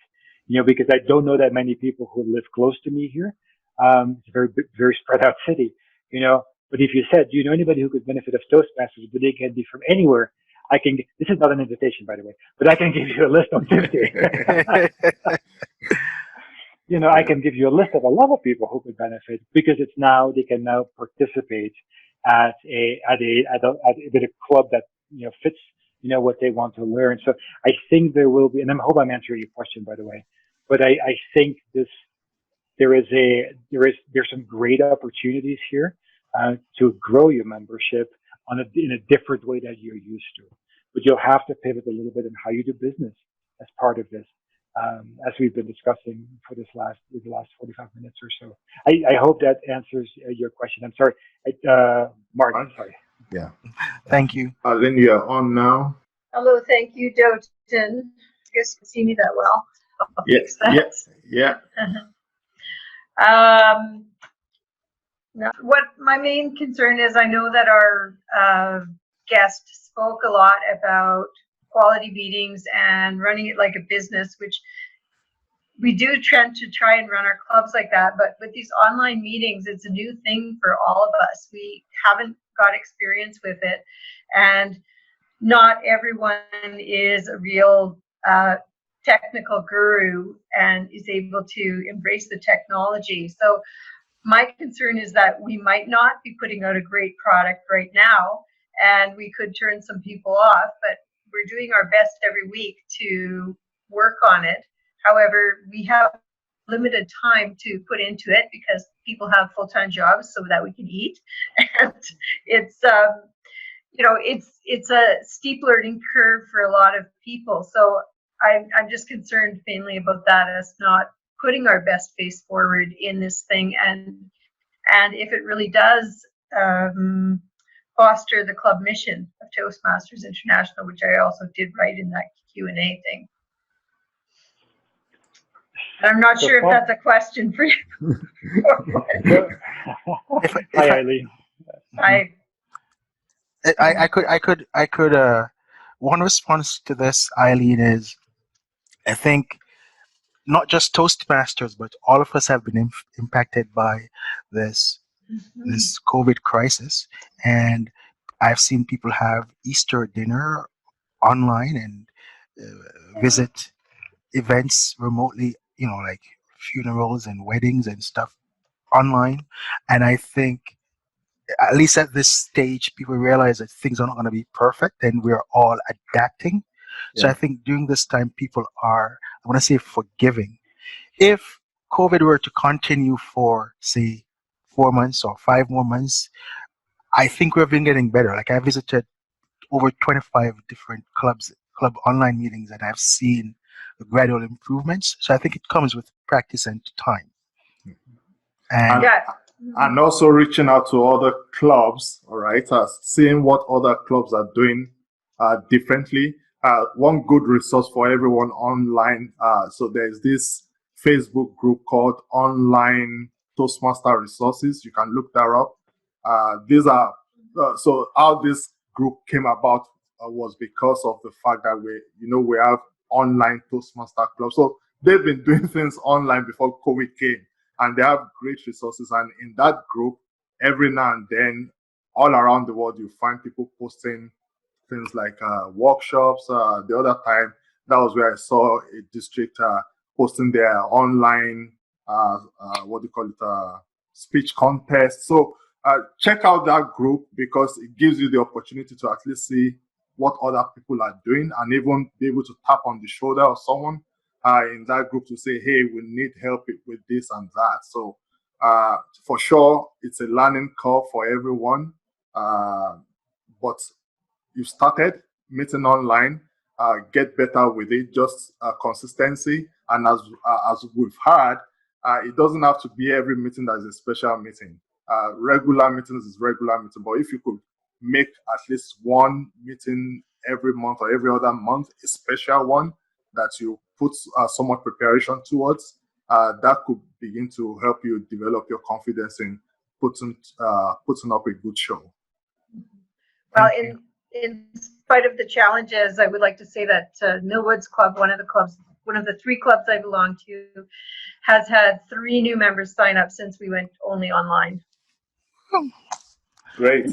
because I don't know that many people who live close to me here. It's a very, very spread out city, But if you said, do you know anybody who could benefit of Toastmasters, but they can be from anywhere? This is not an invitation, by the way, but I can give you a list of 50. I can give you a list of a lot of people who could benefit because they can now participate with a club that, fits, what they want to learn. So I think there will be, and I hope I'm answering your question, by the way, but I think there's some great opportunities here, to grow your membership in a different way that you're used to. But you'll have to pivot a little bit in how you do business as part of this, as we've been discussing for the last 45 minutes or so. I hope that answers your question. I'm sorry, Martin. Sorry. Yeah. Thank you. Lynn, you're on now. Hello, thank you, Doten. I guess you can see me that well. Yeah. Now, what my main concern is, I know that our guest spoke a lot about quality meetings and running it like a business, which we do tend to try and run our clubs like that. But with these online meetings, it's a new thing for all of us. We haven't got experience with it, and not everyone is a real technical guru and is able to embrace the technology. So my concern is that we might not be putting out a great product right now, and we could turn some people off, but we're doing our best every week to work on it. However, we have limited time to put into it because people have full-time jobs so that we can eat. And it's a steep learning curve for a lot of people. So I'm just concerned mainly about that, us not putting our best face forward in this thing, and if it really does foster the club mission of Toastmasters International, which I also did write in that Q&A thing. I'm not sure if that's a question for you. Hi, Eileen. Hi. I could one response to this, Eileen, is I think not just Toastmasters, but all of us have been impacted by this COVID crisis. And I've seen people have Easter dinner online and visit events remotely, like funerals and weddings and stuff online. And I think, at least at this stage, people realize that things are not going to be perfect and we're all adapting. So I think during this time, people are, I want to say, forgiving. If COVID were to continue for, say, 4 months or 5 more months, I think we've been getting better. Like, I visited over 25 different club online meetings, and I've seen the gradual improvements. So I think it comes with practice and time. And also reaching out to other clubs, all right, seeing what other clubs are doing differently. One good resource for everyone online. So there's this Facebook group called Online Toastmaster Resources. You can look that up. These are so how this group came about was because of the fact that we have online Toastmaster clubs. So they've been doing things online before COVID came, and they have great resources. And in that group, every now and then, all around the world, you find people posting things like workshops. The other time, that was where I saw a district posting their online, speech contest. So check out that group, because it gives you the opportunity to at least see what other people are doing, and even be able to tap on the shoulder of someone in that group to say, hey, we need help with this and that. So for sure, it's a learning curve for everyone. But you started meeting online, get better with it, just consistency. And as we've heard, it doesn't have to be every meeting that is a special meeting. Regular meetings is regular meeting, but if you could make at least one meeting every month or every other month, a special one that you put somewhat preparation towards, that could begin to help you develop your confidence in putting up a good show. Well, in spite of the challenges, I would like to say that Millwoods Club, one of the 3 clubs I belong to, has had 3 new members sign up since we went only online. Great.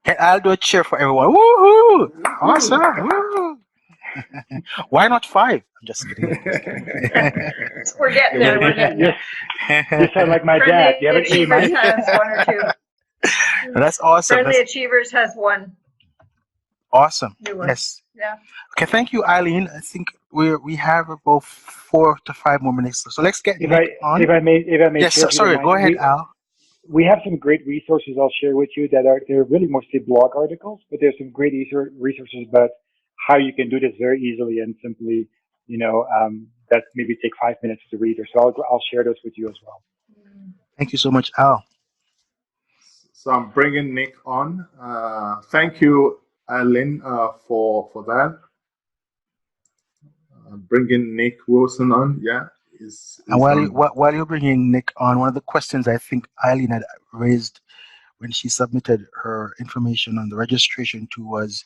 And I'll do a cheer for everyone. Woohoo! Awesome! Woo! Why not 5? I'm just kidding. We're getting there. We're getting there. You sound like my dad. You have an A Achievers minus? has 1 or 2. That's awesome. Friendly Achievers has 1. Awesome. New one. Yes. Yeah. Okay, thank you, Eileen. I think we have about 4 to 5 more minutes. So let's get Nick on. If I may, yes, share, sorry. Go ahead, Al. We have some great resources I'll share with you they're really mostly blog articles, but there's some great resources about how you can do this very easily and simply, that maybe take 5 minutes to read. So I'll share those with you as well. Thank you so much, Al. So I'm bringing Nick on. Thank you, Eileen, for that. Bringing Nick Wilson on, yeah. And while you're bringing Nick on, one of the questions I think Eileen had raised when she submitted her information on the registration tool was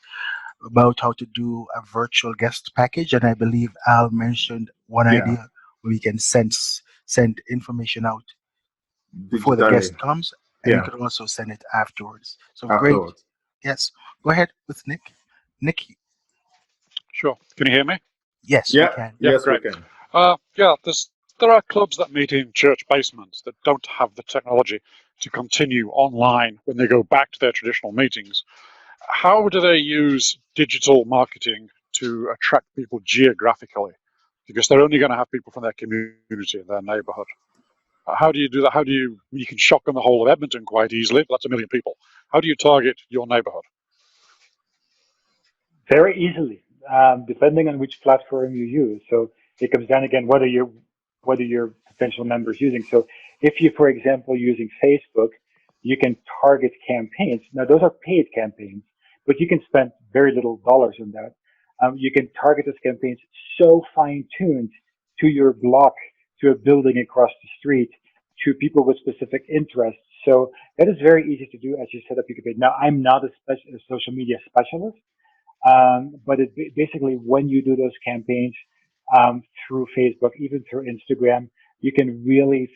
about how to do a virtual guest package, and I believe Al mentioned one idea where we can send information out before the guest comes, and you could also send it afterwards. So great. Yes. Go ahead with Nick. Nick. Sure. Can you hear me? Yes, we can. Yes, great. we can. There are clubs that meet in church basements that don't have the technology to continue online when they go back to their traditional meetings. How do they use digital marketing to attract people geographically? Because they're only going to have people from their community and their neighborhood. How do you do that? You can shotgun the whole of Edmonton quite easily, but that's 1 million people. How do you target your neighborhood? Very easily, depending on which platform you use. So it comes down again, what are your potential members using? So if you, for example, using Facebook, you can target campaigns. Now those are paid campaigns, but you can spend very little dollars on that. You can target those campaigns so fine-tuned to your block, to a building across the street, to people with specific interests. So that is very easy to do as you set up your campaign. Now, I'm not a social media specialist, but basically when you do those campaigns through Facebook, even through Instagram, you can really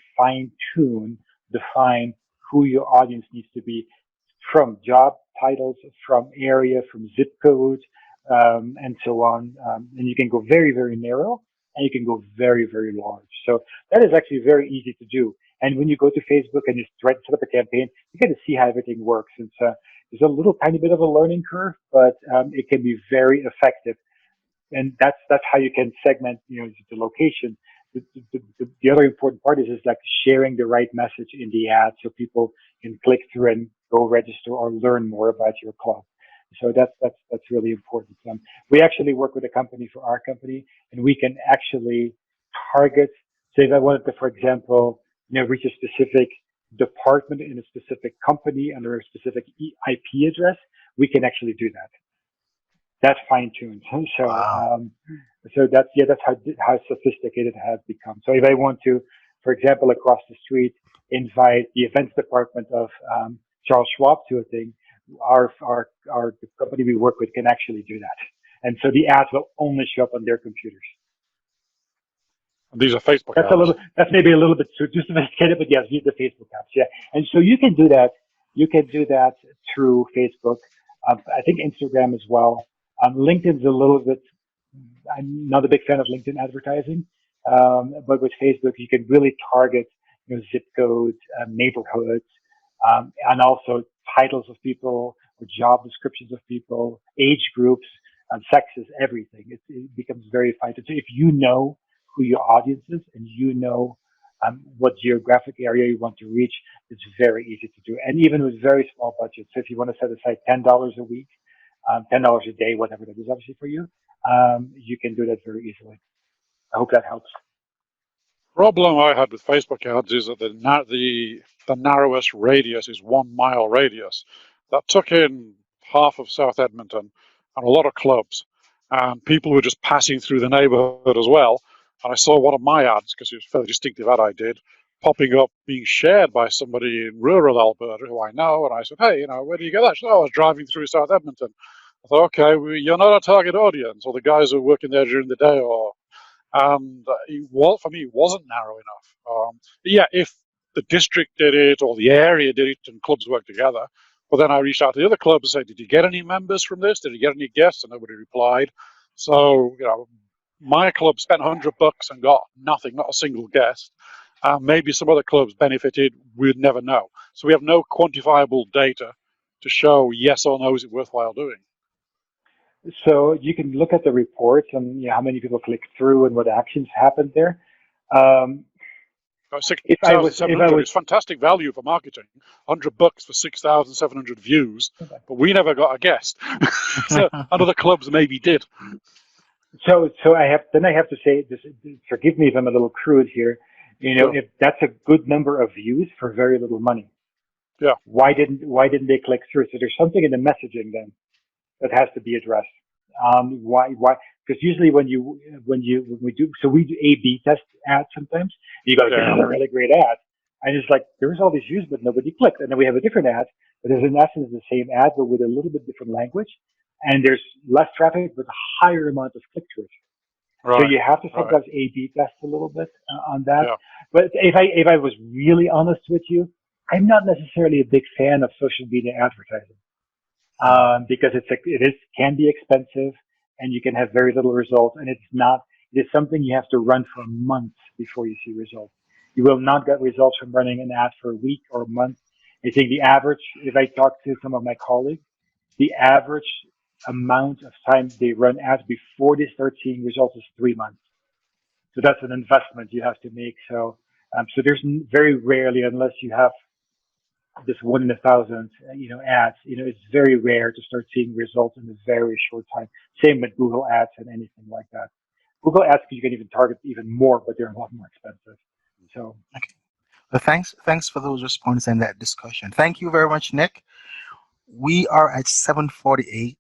define who your audience needs to be, from job titles, from area, from zip codes, and so on. And you can go very, very narrow, and you can go very, very large. So that is actually very easy to do. And when you go to Facebook and you try to set up a campaign, you get to see how everything works. There's a little tiny bit of a learning curve, but it can be very effective. And that's how you can segment, the location. The other important part is like sharing the right message in the ad so people can click through and go register or learn more about your club. So that's really important. We actually work with a company for our company, and we can actually target. Say if I wanted to, for example, reach a specific department in a specific company under a specific IP address, we can actually do that. That's fine-tuned. So, wow. So that's how sophisticated it has become. So if I want to, for example, across the street, invite the events department of Charles Schwab to a thing, the company we work with can actually do that. And so the ads will only show up on their computers. And these are Facebook ads. That's maybe a little bit too sophisticated, but yes, use the Facebook ads. Yeah. And so you can do that. You can do that through Facebook. I think Instagram as well. LinkedIn's a little bit, I'm not a big fan of LinkedIn advertising. But with Facebook, you can really target, zip codes, neighborhoods, and also titles of people, or job descriptions of people, age groups, sexes, everything. It becomes very fine. So if you know who your audience is and what geographic area you want to reach, it's very easy to do. And even with very small budgets. So if you want to set aside $10 a week, $10 a day, whatever that is obviously for you, you can do that very easily. I hope that helps. Problem I had with Facebook ads is that the narrowest radius is 1 mile radius. That took in half of South Edmonton and a lot of clubs, and people were just passing through the neighborhood as well. and I saw one of my ads, because it was a fairly distinctive ad I did, popping up, being shared by somebody in rural Alberta who I know, and I said, hey, where do you get that? She said, oh, I was driving through South Edmonton. I thought, okay, well, you're not a target audience, or the guys who are working there during the day, and for me, it wasn't narrow enough. Yeah, if the district did it or the area did it and clubs worked together, but then I reached out to the other clubs and said, did you get any members from this? Did you get any guests? And nobody replied. So, my club spent $100 and got nothing, not a single guest. Maybe some other clubs benefited, we'd never know. So we have no quantifiable data to show yes or no is it worthwhile doing. So you can look at the reports and how many people click through and what actions happened there. If I was, it's fantastic value for marketing. $100 for 6,700 views, but we never got a guest. So other clubs maybe did. So I have to say this. Forgive me if I'm a little crude here. Sure. If that's a good number of views for very little money, yeah. Why didn't they click through? So there's something in the messaging then that has to be addressed. Why? Because usually when we do A/B test ads sometimes, you got a really great ad, and it's like there's all these views but nobody clicked, and then we have a different ad, but there's in essence the same ad but with a little bit different language, and there's less traffic but a higher amount of click-throughs. Right. So you have to sometimes A/B test a little bit on that. Yeah. But if I was really honest with you, I'm not necessarily a big fan of social media advertising. Because it can be expensive and you can have very little results, and it is something you have to run for months before you see results. You will not get results from running an ad for a week or a month. I think the average, if I talk to some of my colleagues, the average amount of time they run ads before they start seeing results is 3 months. So that's an investment you have to make. So there's very rarely, unless you have this 1 in 1,000, ads, it's very rare to start seeing results in a very short time. Same with Google ads and anything like that. Google ads, you can even target even more, but they're a lot more expensive. So. Okay. Well, thanks for those responses and that discussion. Thank you very much, Nick. We are at 7:48,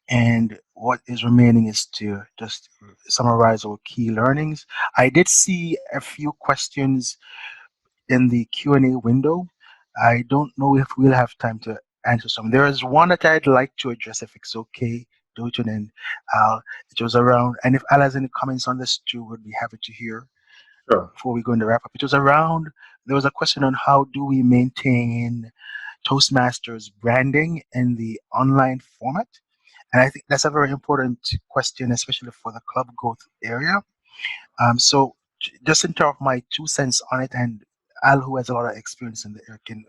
and what is remaining is to just summarize our key learnings. I did see a few questions in the Q&A window. I don't know if we'll have time to answer some. There is one that I'd like to address, if it's okay, Doton and Al. It was around, and if Al has any comments on this too, would be happy to hear. Sure. Before we go into wrap up. It was around, there was a question on how do we maintain Toastmasters branding in the online format? And I think that's a very important question, especially for the club growth area. So just in terms of my 2 cents on it, and Al, who has a lot of experience in the area,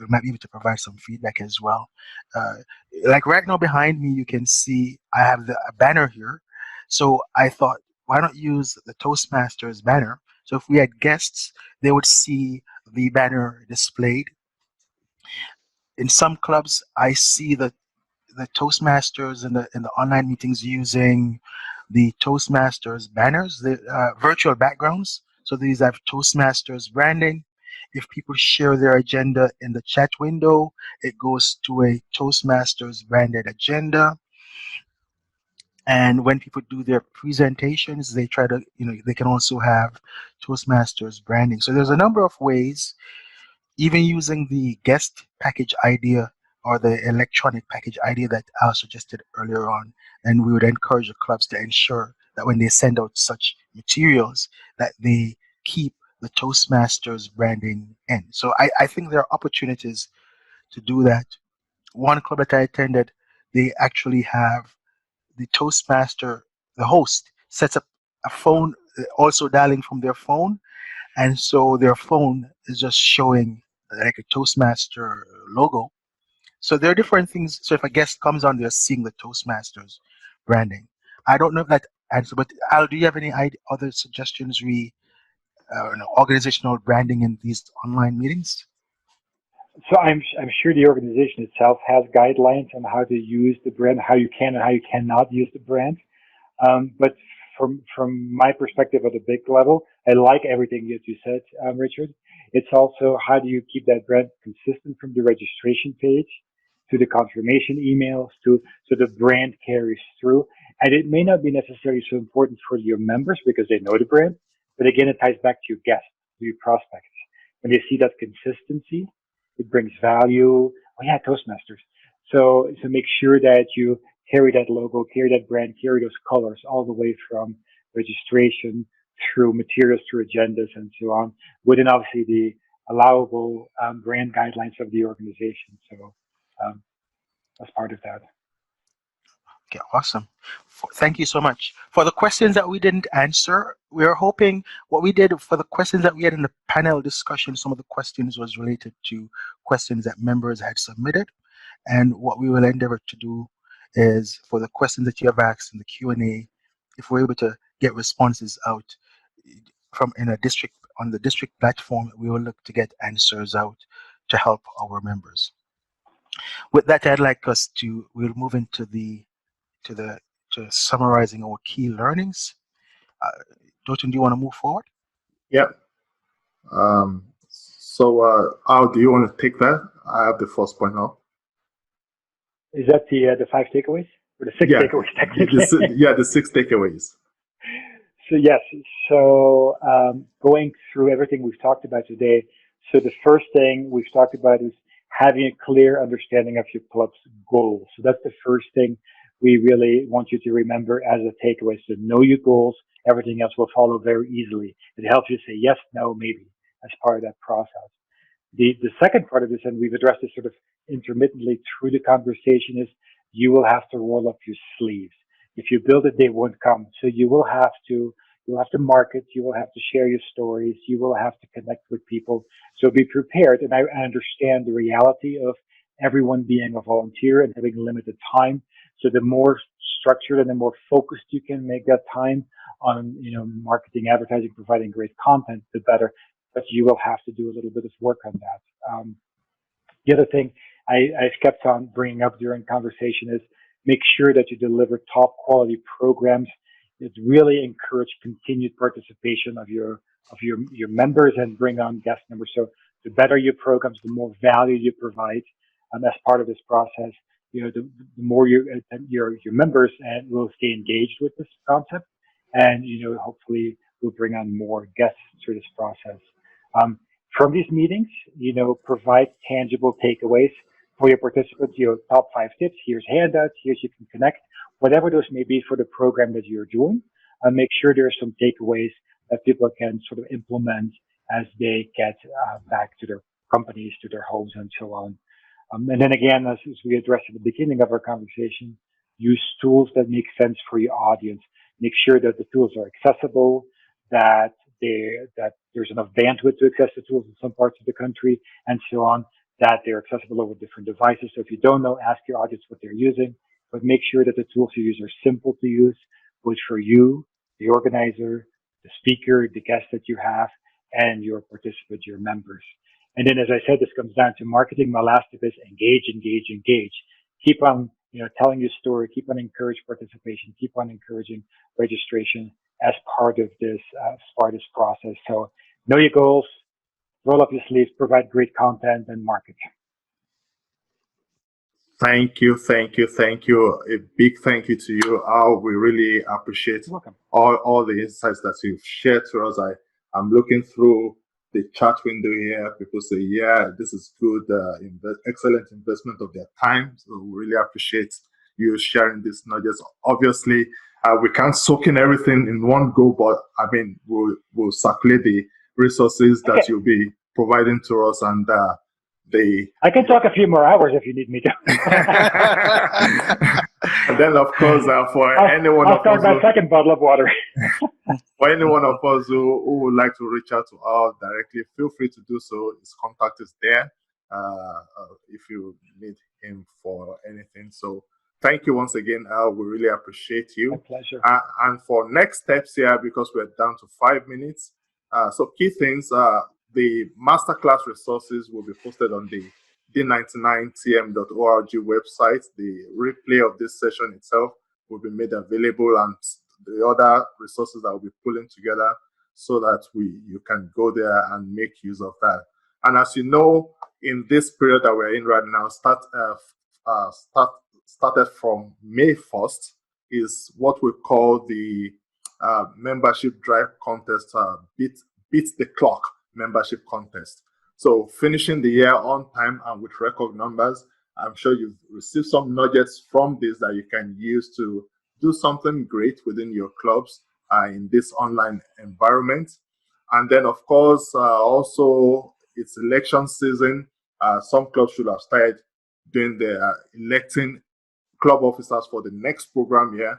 might be able to provide some feedback as well. Like right now behind me, you can see I have a banner here. So I thought, why not use the Toastmasters banner? So if we had guests, they would see the banner displayed. In some clubs, I see the Toastmasters in the online meetings using the Toastmasters banners, the virtual backgrounds. So these have Toastmasters branding. If people share their agenda in the chat window, it goes to a Toastmasters branded agenda. And when people do their presentations, they try to, they can also have Toastmasters branding. So there's a number of ways, even using the guest package idea or the electronic package idea that Al suggested earlier on. And we would encourage the clubs to ensure that when they send out such materials, that they keep the Toastmasters branding in. So I think there are opportunities to do that. One club that I attended, they actually have the Toastmaster, the host, sets up a phone, also dialing from their phone. And so their phone is just showing like a Toastmaster logo. So there are different things. So if a guest comes on, they're seeing the Toastmasters branding. I don't know if that answers, but Al, do you have any other suggestions organizational branding in these online meetings? So I'm sure the organization itself has guidelines on how to use the brand, how you can and how you cannot use the brand. But from my perspective at a big level, I like everything that you said, Richard. It's also how do you keep that brand consistent from the registration page to the confirmation emails so the brand carries through. And it may not be necessarily so important for your members because they know the brand, but again, it ties back to your guests, to your prospects. When they see that consistency, it brings value. Oh yeah, Toastmasters. So make sure that you carry that logo, carry that brand, carry those colors all the way from registration through materials, through agendas, and so on, within obviously the allowable brand guidelines of the organization. So as part of that. Okay, awesome. Thank you so much. For the questions that we didn't answer, we are hoping what we did for the questions that we had in the panel discussion, some of the questions was related to questions that members had submitted. And what we will endeavor to do is for the questions that you have asked in the Q&A, if we're able to get responses out from in a district on the district platform, we will look to get answers out to help our members. With that, I'd like us to, we'll move into to summarizing our key learnings. Dotun, do you want to move forward? Yeah. Al, do you want to take that? I have the first point now. Is that the 5 takeaways or the 6 takeaways technically? The 6 takeaways. So yes, so going through everything we've talked about today. So the first thing we've talked about is having a clear understanding of your club's goals. So that's the first thing we really want you to remember as a takeaway. So know your goals. Everything else will follow very easily. It helps you say yes, no, maybe as part of that process. The second part of this, and we've addressed this sort of intermittently through the conversation, is you will have to roll up your sleeves. If you build it, they won't come. So you'll have to market, you will have to share your stories, you will have to connect with people. So be prepared. And I understand the reality of everyone being a volunteer and having limited time. So the more structured and the more focused you can make that time on, marketing, advertising, providing great content, the better. But you will have to do a little bit of work on that. The other thing I've kept on bringing up during conversation is make sure that you deliver top quality programs that really encourage continued participation of your members and bring on guest members. So the better your programs, the more value you provide as part of this process. The more your members and will stay engaged with this concept, and hopefully we'll bring on more guests through this process. From these meetings, provide tangible takeaways for your participants. Top 5 tips. Here's handouts. Here's you can connect. Whatever those may be for the program that you're doing, make sure there are some takeaways that people can sort of implement as they get back to their companies, to their homes, and so on. And then again, as we addressed at the beginning of our conversation, use tools that make sense for your audience. Make sure that the tools are accessible, that there's enough bandwidth to access the tools in some parts of the country, and so on, that they're accessible over different devices. So if you don't know, ask your audience what they're using, but make sure that the tools you use are simple to use, both for you, the organizer, the speaker, the guest that you have, and your participants, your members. And then, as I said, this comes down to marketing. My last tip is engage, engage, engage. Keep on, telling your story. Keep on encouraging participation. Keep on encouraging registration as part of this process. So, know your goals, roll up your sleeves, provide great content, and market. Thank you. A big thank you to you, Al. We really appreciate all the insights that you've shared to us. I'm looking through the chat window here. People say, yeah, this is good, excellent investment of their time. So we really appreciate you sharing this knowledge. Obviously, we can't soak in everything in one go, but I mean, we'll circulate the resources that you'll be providing to us, and I can talk a few more hours if you need me to. And then, of course, for anyone I'll start my second bottle of water. For any one of us who would like to reach out to Al directly, feel free to do so. His contact is there if you need him for anything. So thank you once again, Al. We really appreciate you. My pleasure. And for next steps here, because we're down to 5 minutes, so key things, the masterclass resources will be posted on the d99tm.org website. The replay of this session itself will be made available, and the other resources that will be pulling together so that you can go there and make use of that. And as you know, in this period that we're in right now, started from May 1st, is what we call the membership drive contest, beat the clock membership contest. So finishing the year on time and with record numbers. I'm sure you've received some nuggets from this that you can use to do something great within your clubs in this online environment. And then, of course, also it's election season. Some clubs should have started doing the electing club officers for the next program year.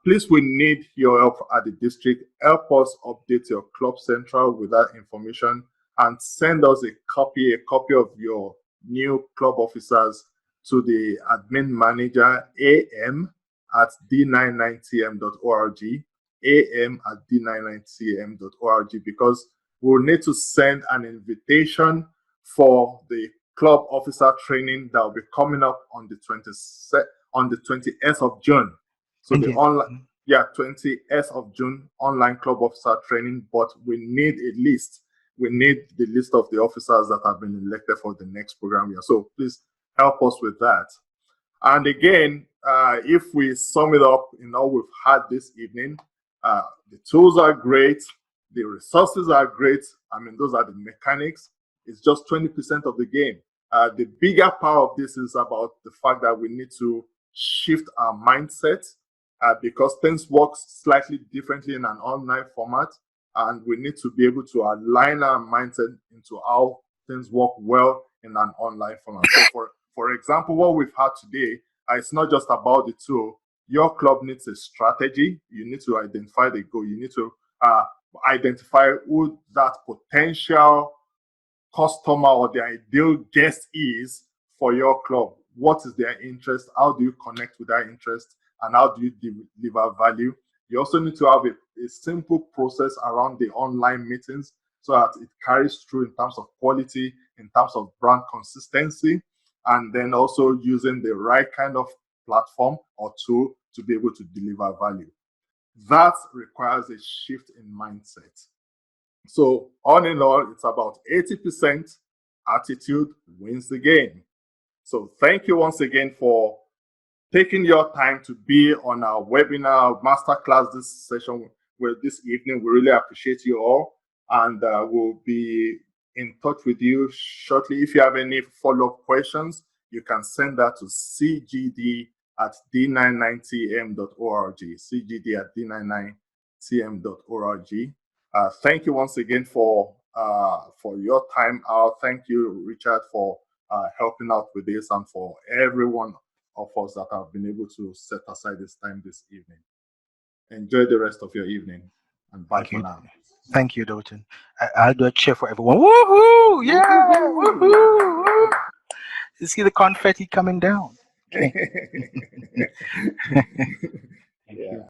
Please, we need your help at the district. Help us update your club central with that information and send us a copy of your new club officers to the admin manager am@d99tm.org, am@d99tm.org, because we'll need to send an invitation for the club officer training that will be coming up on the 20th of June. So the online, 20th of June online club officer training, but we need a list. We need the list of the officers that have been elected for the next program year. So please help us with that. And again, if we sum it up in all we've had this evening, the tools are great, the resources are great. I mean, those are the mechanics. It's just 20% of the game. The bigger part of this is about the fact that we need to shift our mindset because things work slightly differently in an online format, and we need to be able to align our mindset into how things work well in an online format. So for example, what we've had today, it's not just about the tool. Your club needs a strategy. You need to identify the goal. You need to identify who that potential customer or the ideal guest is for your club. What is their interest? How do you connect with their interest? And how do you deliver value? You also need to have a simple process around the online meetings so that it carries through in terms of quality, in terms of brand consistency, and then also using the right kind of platform or tool to be able to deliver value. That requires a shift in mindset. So all in all, it's about 80% attitude wins the game. So thank you once again for taking your time to be on our webinar masterclass this session this evening. We really appreciate you all, and we'll be in touch with you shortly. If you have any follow-up questions, you can send that to cgd@d99tm.org, cgd@d99tm.org. Thank you once again for your time. Thank you, Richard, for helping out with this, and for everyone of us that have been able to set aside this time this evening. Enjoy the rest of your evening, and bye for now. Thank you, Dalton. I'll do a cheer for everyone. Woohoo! Yeah! Woohoo! You see the confetti coming down. Okay. Thank you.